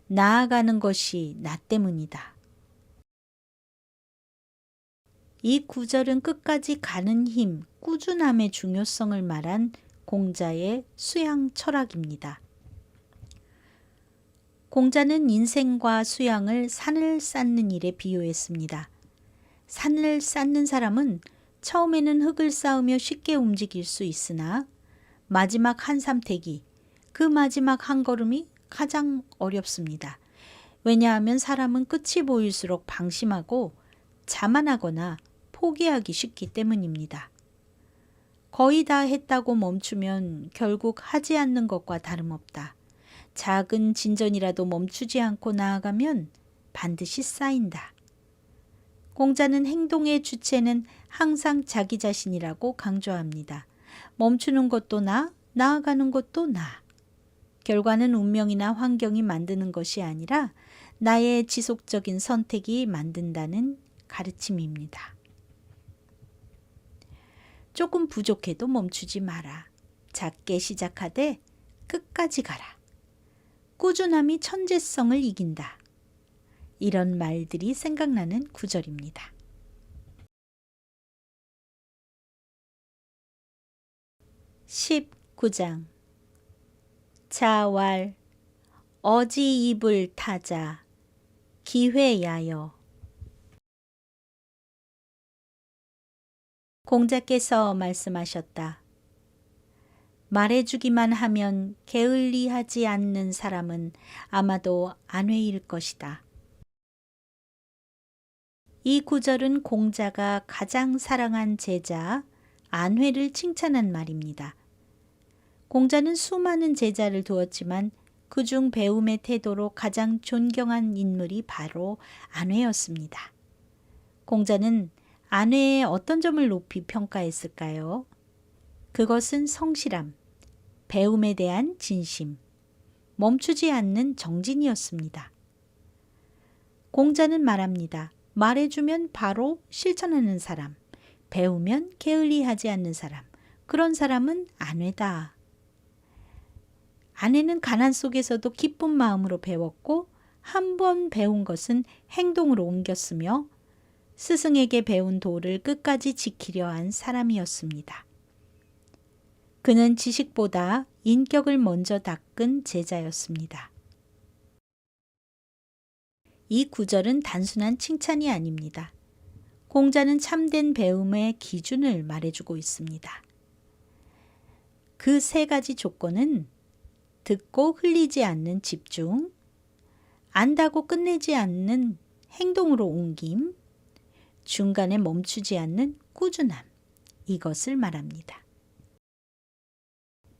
나아가는 것이 나 때문이다. 이 구절은 끝까지 가는 힘, 꾸준함의 중요성을 말한 공자의 수양 철학입니다. 공자는 인생과 수양을 산을 쌓는 일에 비유했습니다. 산을 쌓는 사람은 처음에는 흙을 쌓으며 쉽게 움직일 수 있으나 마지막 한 삼태기, 그 마지막 한 걸음이 가장 어렵습니다. 왜냐하면 사람은 끝이 보일수록 방심하고 자만하거나 포기하기 쉽기 때문입니다. 거의 다 했다고 멈추면 결국 하지 않는 것과 다름없다. 작은 진전이라도 멈추지 않고 나아가면 반드시 쌓인다. 공자는 행동의 주체는 항상 자기 자신이라고 강조합니다. 멈추는 것도 나아가는 것도 나. 결과는 운명이나 환경이 만드는 것이 아니라 나의 지속적인 선택이 만든다는 가르침입니다. 조금 부족해도 멈추지 마라. 작게 시작하되 끝까지 가라. 꾸준함이 천재성을 이긴다. 이런 말들이 생각나는 구절입니다. 19장 자왈 어지 입을 타자 기회야여. 공자께서 말씀하셨다. 말해주기만 하면 게을리하지 않는 사람은 아마도 안회일 것이다. 이 구절은 공자가 가장 사랑한 제자 안회를 칭찬한 말입니다. 공자는 수많은 제자를 두었지만 그중 배움의 태도로 가장 존경한 인물이 바로 안회였습니다. 공자는 안회의 어떤 점을 높이 평가했을까요? 그것은 성실함, 배움에 대한 진심, 멈추지 않는 정진이었습니다. 공자는 말합니다. 말해주면 바로 실천하는 사람, 배우면 게을리하지 않는 사람, 그런 사람은 안회다. 안회는 가난 속에서도 기쁜 마음으로 배웠고 한 번 배운 것은 행동으로 옮겼으며 스승에게 배운 도를 끝까지 지키려 한 사람이었습니다. 그는 지식보다 인격을 먼저 닦은 제자였습니다. 이 구절은 단순한 칭찬이 아닙니다. 공자는 참된 배움의 기준을 말해주고 있습니다. 그 세 가지 조건은 듣고 흘리지 않는 집중, 안다고 끝내지 않는 행동으로 옮김, 중간에 멈추지 않는 꾸준함, 이것을 말합니다.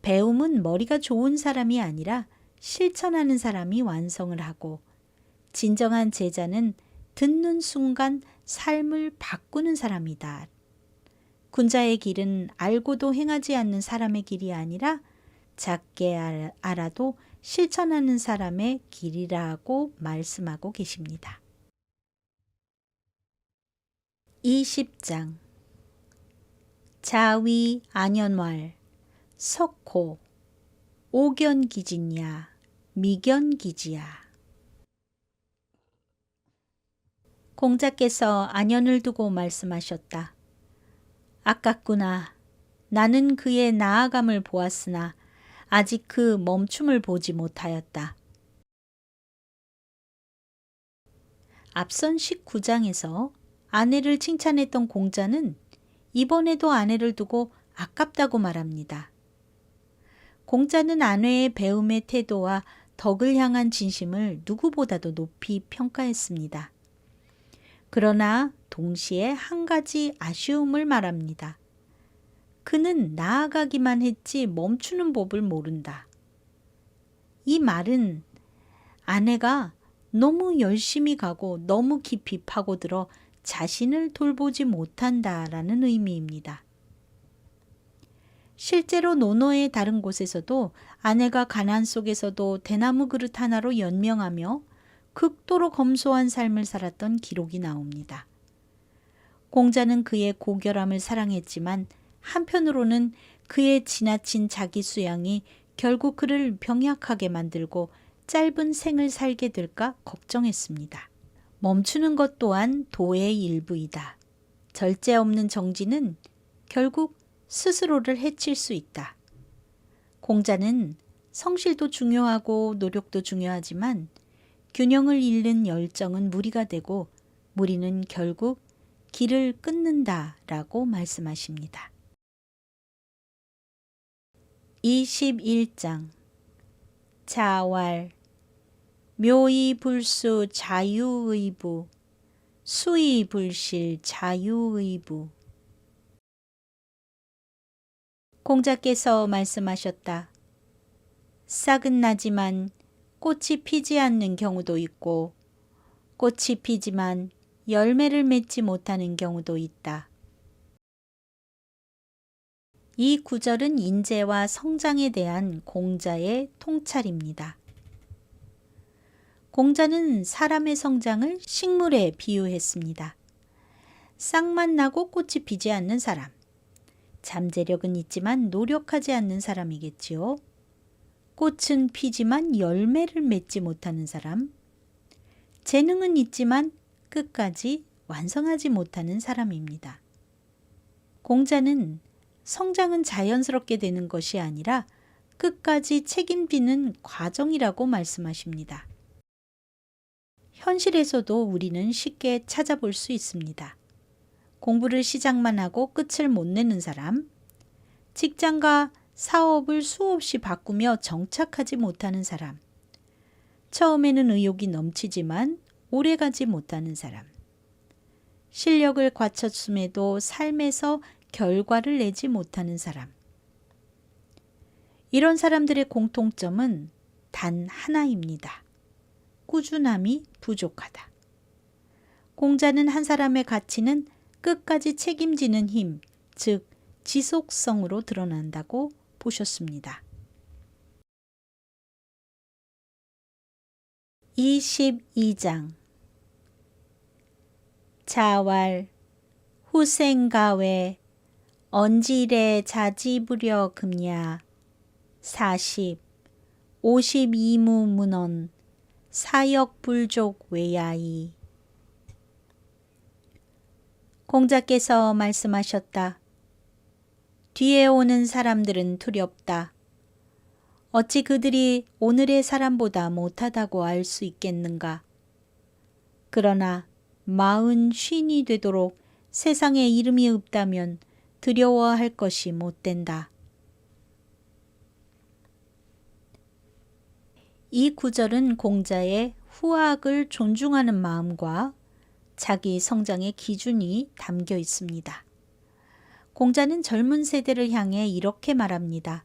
배움은 머리가 좋은 사람이 아니라 실천하는 사람이 완성을 하고 진정한 제자는 듣는 순간 삶을 바꾸는 사람이다. 군자의 길은 알고도 행하지 않는 사람의 길이 아니라 작게 알아도 실천하는 사람의 길이라고 말씀하고 계십니다. 20장 자위 안연왈 석호 오견기진야 미견기지야. 공자께서 안연을 두고 말씀하셨다. 아깝구나. 나는 그의 나아감을 보았으나 아직 그 멈춤을 보지 못하였다. 앞선 19장에서 아내를 칭찬했던 공자는 이번에도 아내를 두고 아깝다고 말합니다. 공자는 아내의 배움의 태도와 덕을 향한 진심을 누구보다도 높이 평가했습니다. 그러나 동시에 한 가지 아쉬움을 말합니다. 그는 나아가기만 했지 멈추는 법을 모른다. 이 말은 아내가 너무 열심히 가고 너무 깊이 파고들어 자신을 돌보지 못한다라는 의미입니다. 실제로 논어의 다른 곳에서도 아내가 가난 속에서도 대나무 그릇 하나로 연명하며 극도로 검소한 삶을 살았던 기록이 나옵니다. 공자는 그의 고결함을 사랑했지만 한편으로는 그의 지나친 자기 수양이 결국 그를 병약하게 만들고 짧은 생을 살게 될까 걱정했습니다. 멈추는 것 또한 도의 일부이다. 절제 없는 정진은 결국 스스로를 해칠 수 있다. 공자는 성실도 중요하고 노력도 중요하지만 균형을 잃는 열정은 무리가 되고 무리는 결국 길을 끊는다라고 말씀하십니다. 21장 자왈 묘의불수 자유의부 수의불실 자유의부. 공자께서 말씀하셨다. 싹은 나지만 꽃이 피지 않는 경우도 있고 꽃이 피지만 열매를 맺지 못하는 경우도 있다. 이 구절은 인재와 성장에 대한 공자의 통찰입니다. 공자는 사람의 성장을 식물에 비유했습니다. 싹만 나고 꽃이 피지 않는 사람. 잠재력은 있지만 노력하지 않는 사람이겠지요. 꽃은 피지만 열매를 맺지 못하는 사람. 재능은 있지만 끝까지 완성하지 못하는 사람입니다. 공자는 성장은 자연스럽게 되는 것이 아니라 끝까지 책임지는 과정이라고 말씀하십니다. 현실에서도 우리는 쉽게 찾아볼 수 있습니다. 공부를 시작만 하고 끝을 못 내는 사람, 직장과 사업을 수없이 바꾸며 정착하지 못하는 사람, 처음에는 의욕이 넘치지만 오래가지 못하는 사람, 실력을 갖췄음에도 삶에서 결과를 내지 못하는 사람. 이런 사람들의 공통점은 단 하나입니다. 꾸준함이 부족하다. 공자는 한 사람의 가치는 끝까지 책임지는 힘, 즉 지속성으로 드러난다고 보셨습니다. 22장 자왈 후생가외 언질에 자지부려 금야 40 52무 문헌 사역불족 외야이. 공자께서 말씀하셨다. 뒤에 오는 사람들은 두렵다. 어찌 그들이 오늘의 사람보다 못하다고 알 수 있겠는가. 그러나 40이 되도록 세상에 이름이 없다면 두려워할 것이 못 된다. 이 구절은 공자의 후학을 존중하는 마음과 자기 성장의 기준이 담겨 있습니다. 공자는 젊은 세대를 향해 이렇게 말합니다.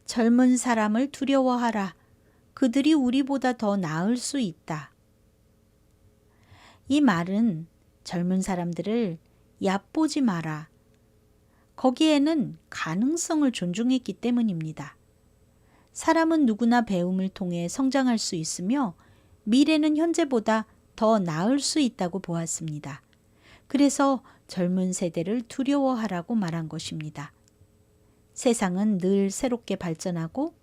젊은 사람을 두려워하라. 그들이 우리보다 더 나을 수 있다. 이 말은 젊은 사람들을 얕보지 마라. 거기에는 가능성을 존중했기 때문입니다. 사람은 누구나 배움을 통해 성장할 수 있으며 미래는 현재보다 더 나을 수 있다고 보았습니다. 그래서 젊은 세대를 두려워하라고 말한 것입니다. 세상은 늘 새롭게 발전하고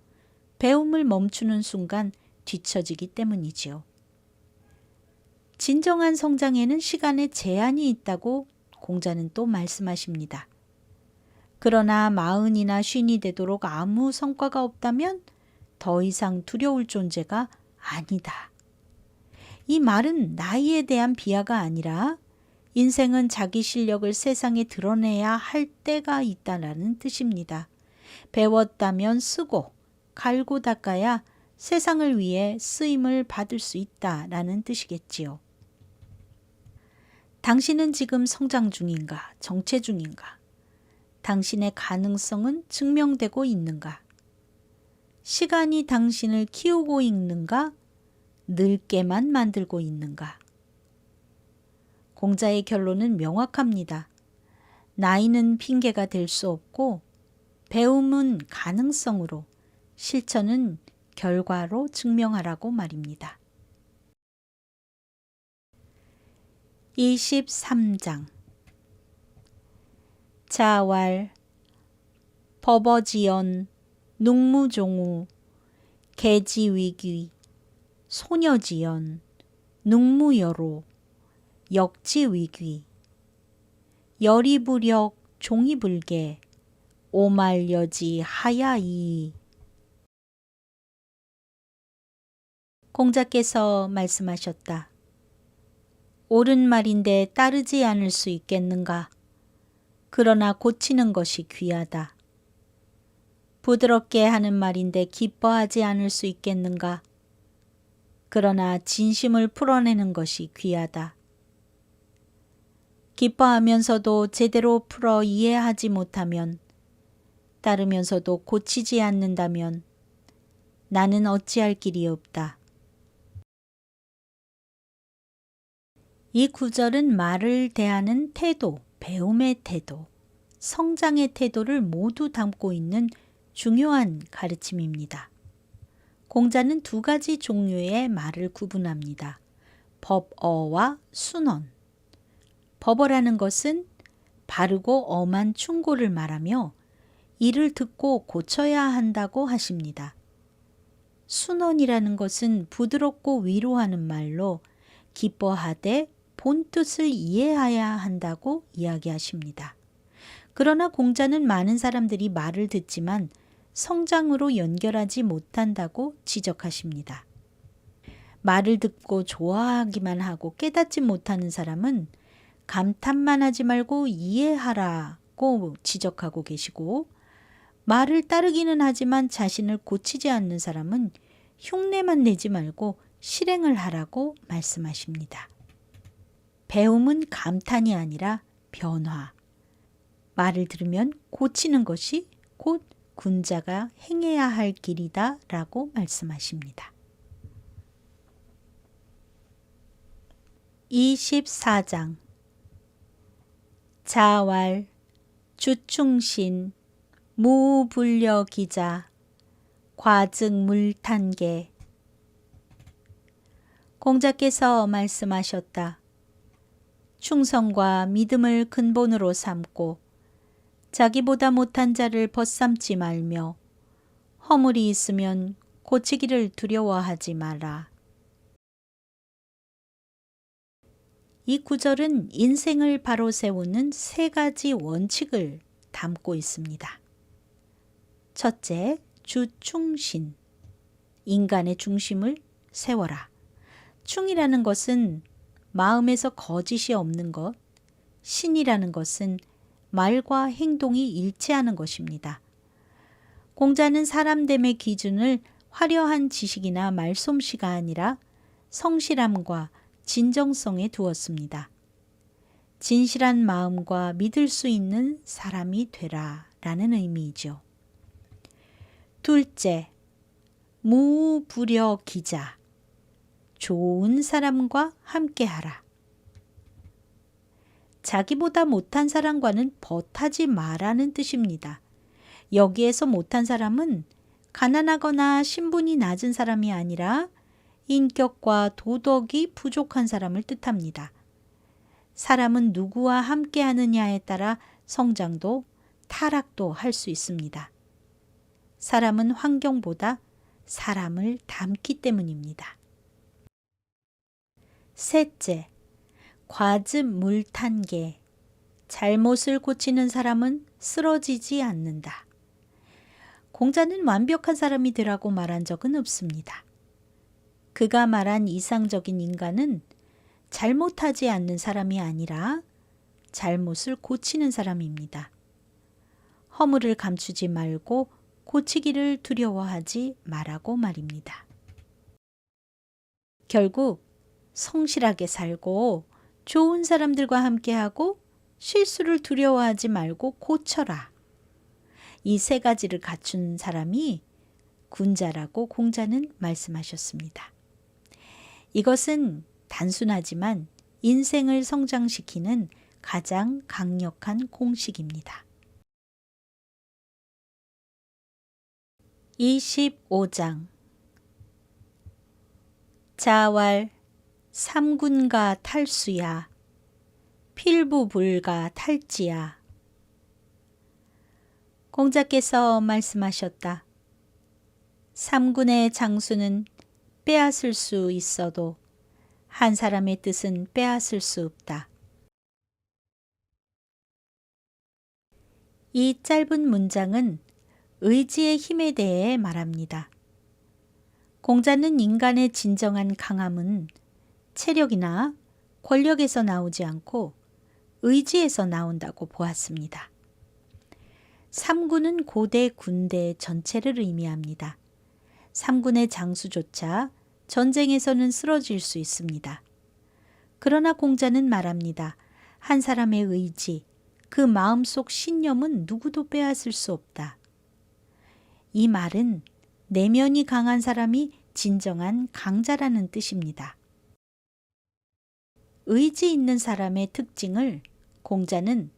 배움을 멈추는 순간 뒤처지기 때문이지요. 진정한 성장에는 시간의 제한이 있다고 공자는 또 말씀하십니다. 그러나 40이나 50이 되도록 아무 성과가 없다면 더 이상 두려울 존재가 아니다. 이 말은 나이에 대한 비하가 아니라 인생은 자기 실력을 세상에 드러내야 할 때가 있다라는 뜻입니다. 배웠다면 쓰고 갈고 닦아야 세상을 위해 쓰임을 받을 수 있다라는 뜻이겠지요. 당신은 지금 성장 중인가? 정체 중인가? 당신의 가능성은 증명되고 있는가? 시간이 당신을 키우고 있는가? 늙게만 만들고 있는가? 공자의 결론은 명확합니다. 나이는 핑계가 될 수 없고 배움은 가능성으로, 실천은 결과로 증명하라고 말입니다. 23장 자왈 버버지연 능무종우 개지위귀 소녀지연 능무여로 역지위귀 열이부력 종이불개 오말여지 하야이. 공자께서 말씀하셨다. 옳은 말인데 따르지 않을 수 있겠는가? 그러나 고치는 것이 귀하다. 부드럽게 하는 말인데 기뻐하지 않을 수 있겠는가? 그러나 진심을 풀어내는 것이 귀하다. 기뻐하면서도 제대로 풀어 이해하지 못하면, 따르면서도 고치지 않는다면 나는 어찌할 길이 없다. 이 구절은 말을 대하는 태도, 배움의 태도, 성장의 태도를 모두 담고 있는 중요한 가르침입니다. 공자는 두 가지 종류의 말을 구분합니다. 법어와 순언. 법어라는 것은 바르고 엄한 충고를 말하며 이를 듣고 고쳐야 한다고 하십니다. 순언이라는 것은 부드럽고 위로하는 말로 기뻐하되 본뜻을 이해해야 한다고 이야기하십니다. 그러나 공자는 많은 사람들이 말을 듣지만 성장으로 연결하지 못한다고 지적하십니다. 말을 듣고 좋아하기만 하고 깨닫지 못하는 사람은 감탄만 하지 말고 이해하라고 지적하고 계시고, 말을 따르기는 하지만 자신을 고치지 않는 사람은 흉내만 내지 말고 실행을 하라고 말씀하십니다. 배움은 감탄이 아니라 변화. 말을 들으면 고치는 것이 곧 군자가 행해야 할 길이다 라고 말씀하십니다. 24장 자왈 주충신 무불려기자 과증물탄계. 공자께서 말씀하셨다. 충성과 믿음을 근본으로 삼고 자기보다 못한 자를 벗삼지 말며 허물이 있으면 고치기를 두려워하지 마라. 이 구절은 인생을 바로 세우는 세 가지 원칙을 담고 있습니다. 첫째, 주충신. 인간의 중심을 세워라. 충이라는 것은 마음에서 거짓이 없는 것, 신이라는 것은 말과 행동이 일치하는 것입니다. 공자는 사람됨의 기준을 화려한 지식이나 말솜씨가 아니라 성실함과 진정성에 두었습니다. 진실한 마음과 믿을 수 있는 사람이 되라 라는 의미이죠. 둘째, 무불여기자. 좋은 사람과 함께하라. 자기보다 못한 사람과는 벗하지 마라는 뜻입니다. 여기에서 못한 사람은 가난하거나 신분이 낮은 사람이 아니라 인격과 도덕이 부족한 사람을 뜻합니다. 사람은 누구와 함께 하느냐에 따라 성장도 타락도 할 수 있습니다. 사람은 환경보다 사람을 닮기 때문입니다. 셋째, 과즙물탄계. 잘못을 고치는 사람은 쓰러지지 않는다. 공자는 완벽한 사람이 되라고 말한 적은 없습니다. 그가 말한 이상적인 인간은 잘못하지 않는 사람이 아니라 잘못을 고치는 사람입니다. 허물을 감추지 말고 고치기를 두려워하지 말라고 말입니다. 결국 성실하게 살고 좋은 사람들과 함께하고 실수를 두려워하지 말고 고쳐라. 이 세 가지를 갖춘 사람이 군자라고 공자는 말씀하셨습니다. 이것은 단순하지만 인생을 성장시키는 가장 강력한 공식입니다. 25장 자왈 삼군가 탈수야 필부불가 탈지야. 공자께서 말씀하셨다. 삼군의 장수는 빼앗을 수 있어도 한 사람의 뜻은 빼앗을 수 없다. 이 짧은 문장은 의지의 힘에 대해 말합니다. 공자는 인간의 진정한 강함은 체력이나 권력에서 나오지 않고 의지에서 나온다고 보았습니다. 삼군은 고대 군대 전체를 의미합니다. 삼군의 장수조차 전쟁에서는 쓰러질 수 있습니다. 그러나 공자는 말합니다. 한 사람의 의지, 그 마음속 신념은 누구도 빼앗을 수 없다. 이 말은 내면이 강한 사람이 진정한 강자라는 뜻입니다. 의지 있는 사람의 특징을 공자는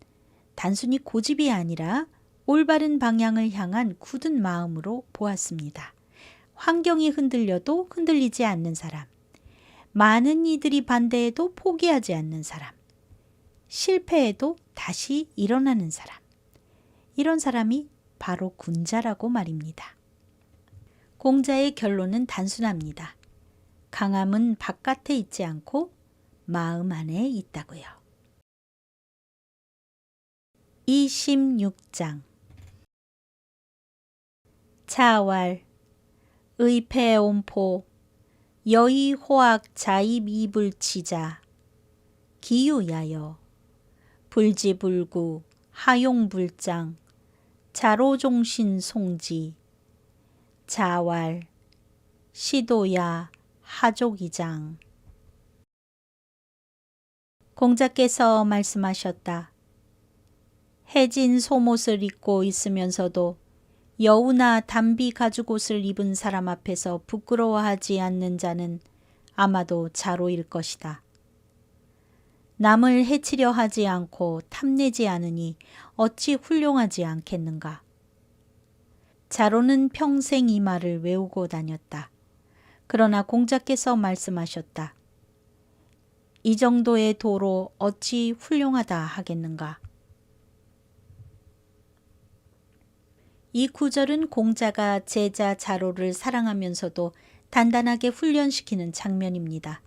단순히 고집이 아니라 올바른 방향을 향한 굳은 마음으로 보았습니다. 환경이 흔들려도 흔들리지 않는 사람, 많은 이들이 반대해도 포기하지 않는 사람, 실패해도 다시 일어나는 사람, 이런 사람이 바로 군자라고 말입니다. 공자의 결론은 단순합니다. 강함은 바깥에 있지 않고 마음 안에 있다고요. 26장 자왈 의패온포 여의호학 자입이불치자 기유야여 불지불구 하용불장 자로종신 송지 자왈 시도야 하족이장. 공자께서 말씀하셨다. 해진 속옷을 입고 있으면서도 여우나 담비 가죽옷을 입은 사람 앞에서 부끄러워하지 않는 자는 아마도 자로일 것이다. 남을 해치려 하지 않고 탐내지 않으니 어찌 훌륭하지 않겠는가. 자로는 평생 이 말을 외우고 다녔다. 그러나 공자께서 말씀하셨다. 이 정도의 도로 어찌 훌륭하다 하겠는가. 이 구절은 공자가 제자 자로를 사랑하면서도 단단하게 훈련시키는 장면입니다.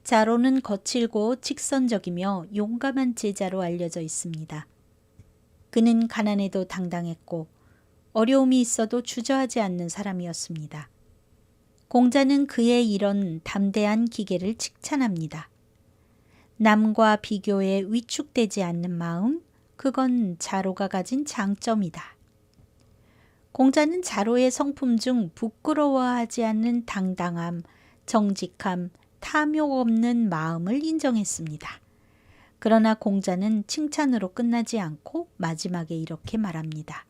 자로는 거칠고 직선적이며 용감한 제자로 알려져 있습니다. 그는 가난해도 당당했고 어려움이 있어도 주저하지 않는 사람이었습니다. 공자는 그의 이런 담대한 기계를 칭찬합니다. 남과 비교에 위축되지 않는 마음, 그건 자로가 가진 장점이다. 공자는 자로의 성품 중 부끄러워하지 않는 당당함, 정직함, 탐욕 없는 마음을 인정했습니다. 그러나 공자는 칭찬으로 끝나지 않고 마지막에 이렇게 말합니다.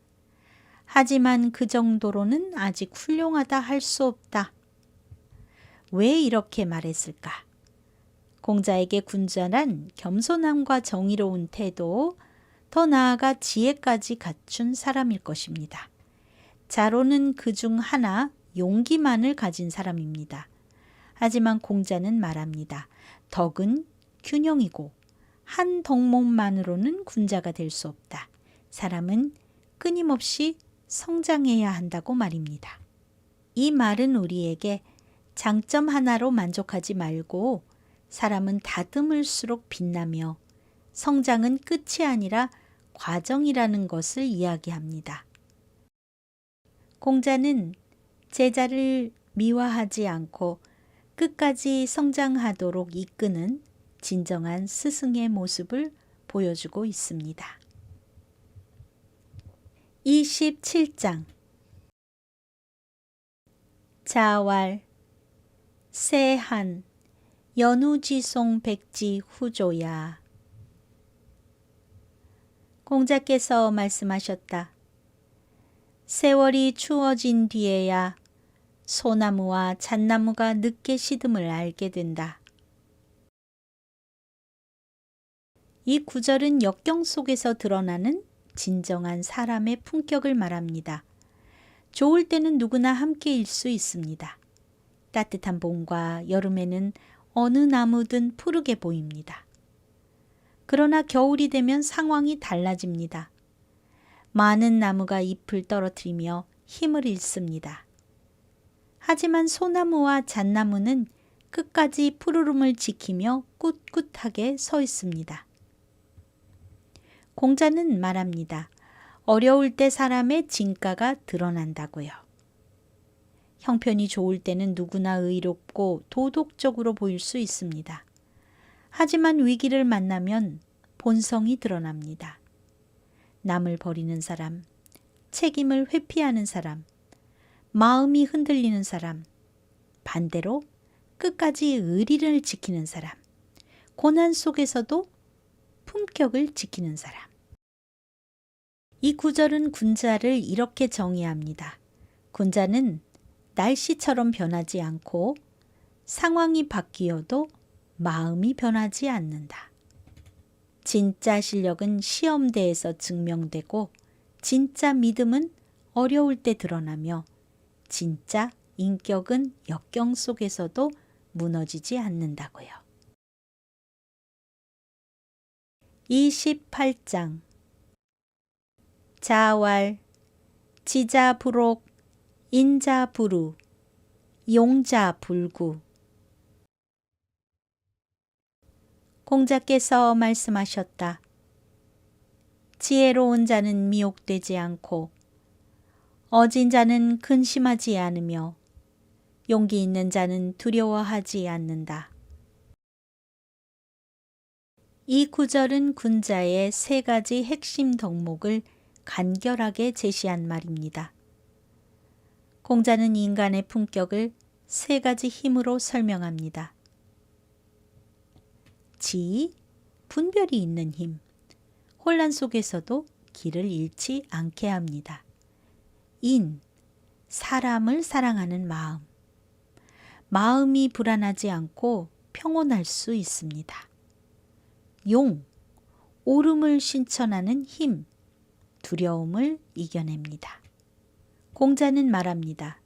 하지만 그 정도로는 아직 훌륭하다 할 수 없다. 왜 이렇게 말했을까? 공자에게 군자란 겸손함과 정의로운 태도, 더 나아가 지혜까지 갖춘 사람일 것입니다. 자로는 그중 하나 용기만을 가진 사람입니다. 하지만 공자는 말합니다. 덕은 균형이고 한 덕목만으로는 군자가 될 수 없다. 사람은 끊임없이 성장해야 한다고 말입니다. 이 말은 우리에게 장점 하나로 만족하지 말고 사람은 다듬을수록 빛나며 성장은 끝이 아니라 과정이라는 것을 이야기합니다. 공자는 제자를 미화하지 않고 끝까지 성장하도록 이끄는 진정한 스승의 모습을 보여주고 있습니다. 27장 자왈 세한 연우지송 백지 후조야. 공자께서 말씀하셨다. 세월이 추워진 뒤에야 소나무와 잣나무가 늦게 시듬을 알게 된다. 이 구절은 역경 속에서 드러나는 진정한 사람의 품격을 말합니다. 좋을 때는 누구나 함께일 수 있습니다. 따뜻한 봄과 여름에는 어느 나무든 푸르게 보입니다. 그러나 겨울이 되면 상황이 달라집니다. 많은 나무가 잎을 떨어뜨리며 힘을 잃습니다. 하지만 소나무와 잣나무는 끝까지 푸르름을 지키며 꿋꿋하게 서 있습니다. 공자는 말합니다. 어려울 때 사람의 진가가 드러난다고요. 형편이 좋을 때는 누구나 의롭고 도덕적으로 보일 수 있습니다. 하지만 위기를 만나면 본성이 드러납니다. 남을 버리는 사람, 책임을 회피하는 사람, 마음이 흔들리는 사람, 반대로 끝까지 의리를 지키는 사람, 고난 속에서도 품격을 지키는 사람. 이 구절은 군자를 이렇게 정의합니다. 군자는 날씨처럼 변하지 않고 상황이 바뀌어도 마음이 변하지 않는다. 진짜 실력은 시험대에서 증명되고 진짜 믿음은 어려울 때 드러나며 진짜 인격은 역경 속에서도 무너지지 않는다고요. 28장 자왈 지자부록 인자부루 용자불구. 공자께서 말씀하셨다. 지혜로운 자는 미혹되지 않고 어진 자는 근심하지 않으며 용기 있는 자는 두려워하지 않는다. 이 구절은 군자의 세 가지 핵심 덕목을 간결하게 제시한 말입니다. 공자는 인간의 품격을 세 가지 힘으로 설명합니다. 지, 분별이 있는 힘, 혼란 속에서도 길을 잃지 않게 합니다. 인, 사람을 사랑하는 마음, 마음이 불안하지 않고 평온할 수 있습니다. 용, 옳음을 신천하는 힘, 두려움을 이겨냅니다. 공자는 말합니다.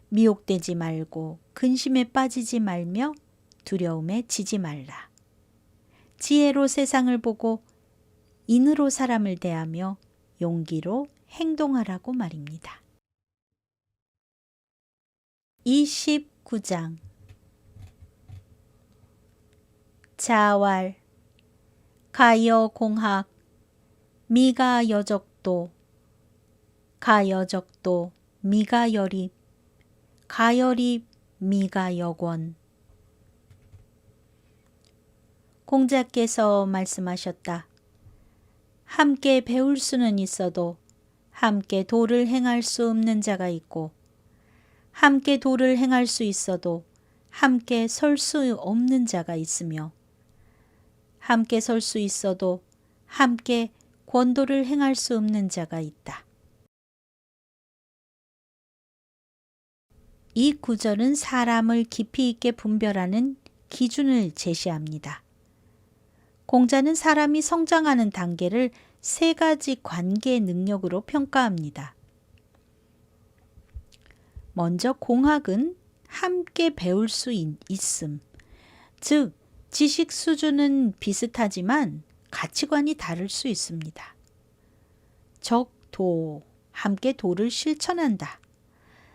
미혹되지 말고 근심에 빠지지 말며 두려움에 지지 말라. 지혜로 세상을 보고 인으로 사람을 대하며 용기로 행동하라고 말입니다. 29장 자왈 가여 공학 미가 여적도 가여적도 미가 여립 가여립 미가 여권. 공자께서 말씀하셨다. 함께 배울 수는 있어도 함께 도를 행할 수 없는 자가 있고 함께 도를 행할 수 있어도 함께 설 수 없는 자가 있으며 함께 설 수 있어도 함께 권도를 행할 수 없는 자가 있다. 이 구절은 사람을 깊이 있게 분별하는 기준을 제시합니다. 공자는 사람이 성장하는 단계를 세 가지 관계 능력으로 평가합니다. 먼저 공학은 함께 배울 수 있음, 즉 지식 수준은 비슷하지만 가치관이 다를 수 있습니다. 적도, 함께 도를 실천한다.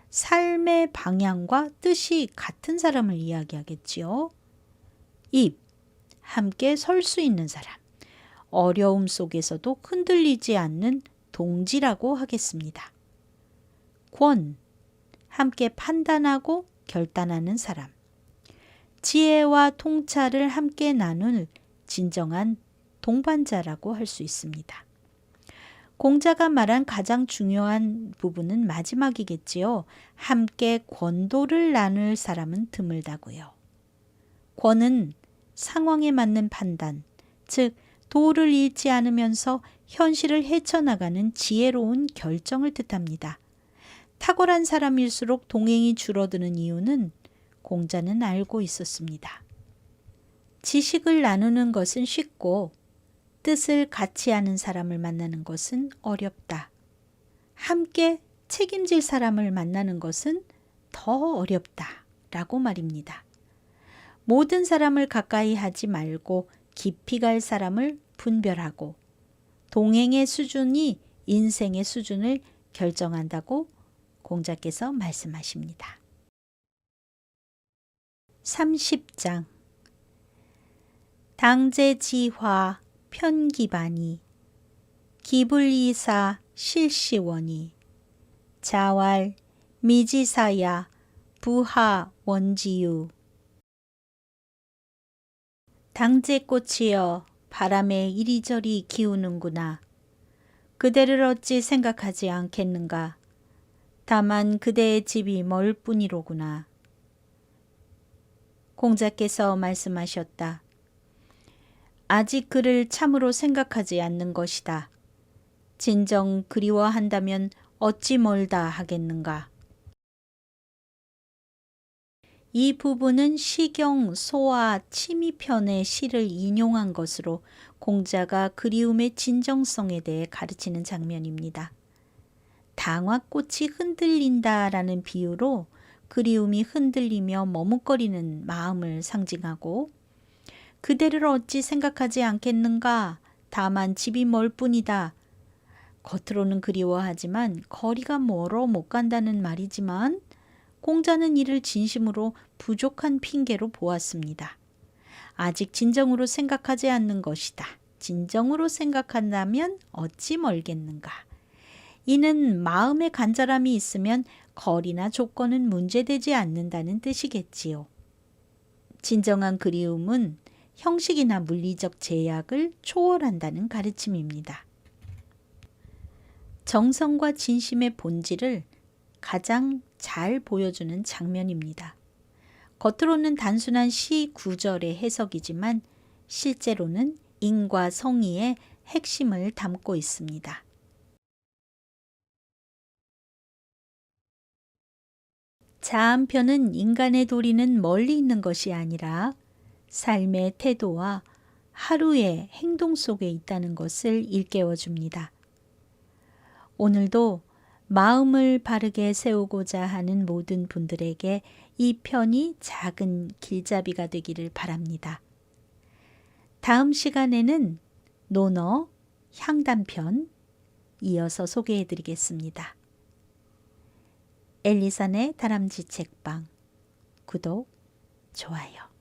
삶의 방향과 뜻이 같은 사람을 이야기하겠지요. 입, 함께 설 수 있는 사람. 어려움 속에서도 흔들리지 않는 동지라고 하겠습니다. 권, 함께 판단하고 결단하는 사람. 지혜와 통찰을 함께 나눌 진정한 동반자라고 할 수 있습니다. 공자가 말한 가장 중요한 부분은 마지막이겠지요. 함께 권도를 나눌 사람은 드물다고요. 권은 상황에 맞는 판단, 즉 도를 잃지 않으면서 현실을 헤쳐나가는 지혜로운 결정을 뜻합니다. 탁월한 사람일수록 동행이 줄어드는 이유는 공자는 알고 있었습니다. 지식을 나누는 것은 쉽고 뜻을 같이 아는 사람을 만나는 것은 어렵다. 함께 책임질 사람을 만나는 것은 더 어렵다. 라고 말입니다. 모든 사람을 가까이 하지 말고 깊이 갈 사람을 분별하고 동행의 수준이 인생의 수준을 결정한다고 공자께서 말씀하십니다. 30장 당제지화 편기반이 기불이사 실시원이 자왈 미지사야 부하 원지유 당제꽃이여 바람에 이리저리 기우는구나. 그대를 어찌 생각하지 않겠는가. 다만 그대의 집이 멀 뿐이로구나. 공자께서 말씀하셨다. 아직 그를 참으로 생각하지 않는 것이다. 진정 그리워한다면 어찌 멀다 하겠는가. 이 부분은 시경 소와 치미편의 시를 인용한 것으로 공자가 그리움의 진정성에 대해 가르치는 장면입니다. 당화꽃이 흔들린다라는 비유로 그리움이 흔들리며 머뭇거리는 마음을 상징하고 그대를 어찌 생각하지 않겠는가. 다만 집이 멀 뿐이다. 겉으로는 그리워하지만 거리가 멀어 못 간다는 말이지만 공자는 이를 진심으로 부족한 핑계로 보았습니다. 아직 진정으로 생각하지 않는 것이다. 진정으로 생각한다면 어찌 멀겠는가. 이는 마음의 간절함이 있으면 거리나 조건은 문제되지 않는다는 뜻이겠지요. 진정한 그리움은 형식이나 물리적 제약을 초월한다는 가르침입니다. 정성과 진심의 본질을 가장 잘 보여주는 장면입니다. 겉으로는 단순한 시 구절의 해석이지만 실제로는 인과 성의의 핵심을 담고 있습니다. 자한편은 인간의 도리는 멀리 있는 것이 아니라 삶의 태도와 하루의 행동 속에 있다는 것을 일깨워 줍니다. 오늘도 마음을 바르게 세우고자 하는 모든 분들에게 이 편이 작은 길잡이가 되기를 바랍니다. 다음 시간에는 논어, 향단편 이어서 소개해 드리겠습니다. 엘리선의 다람쥐 책방 구독, 좋아요.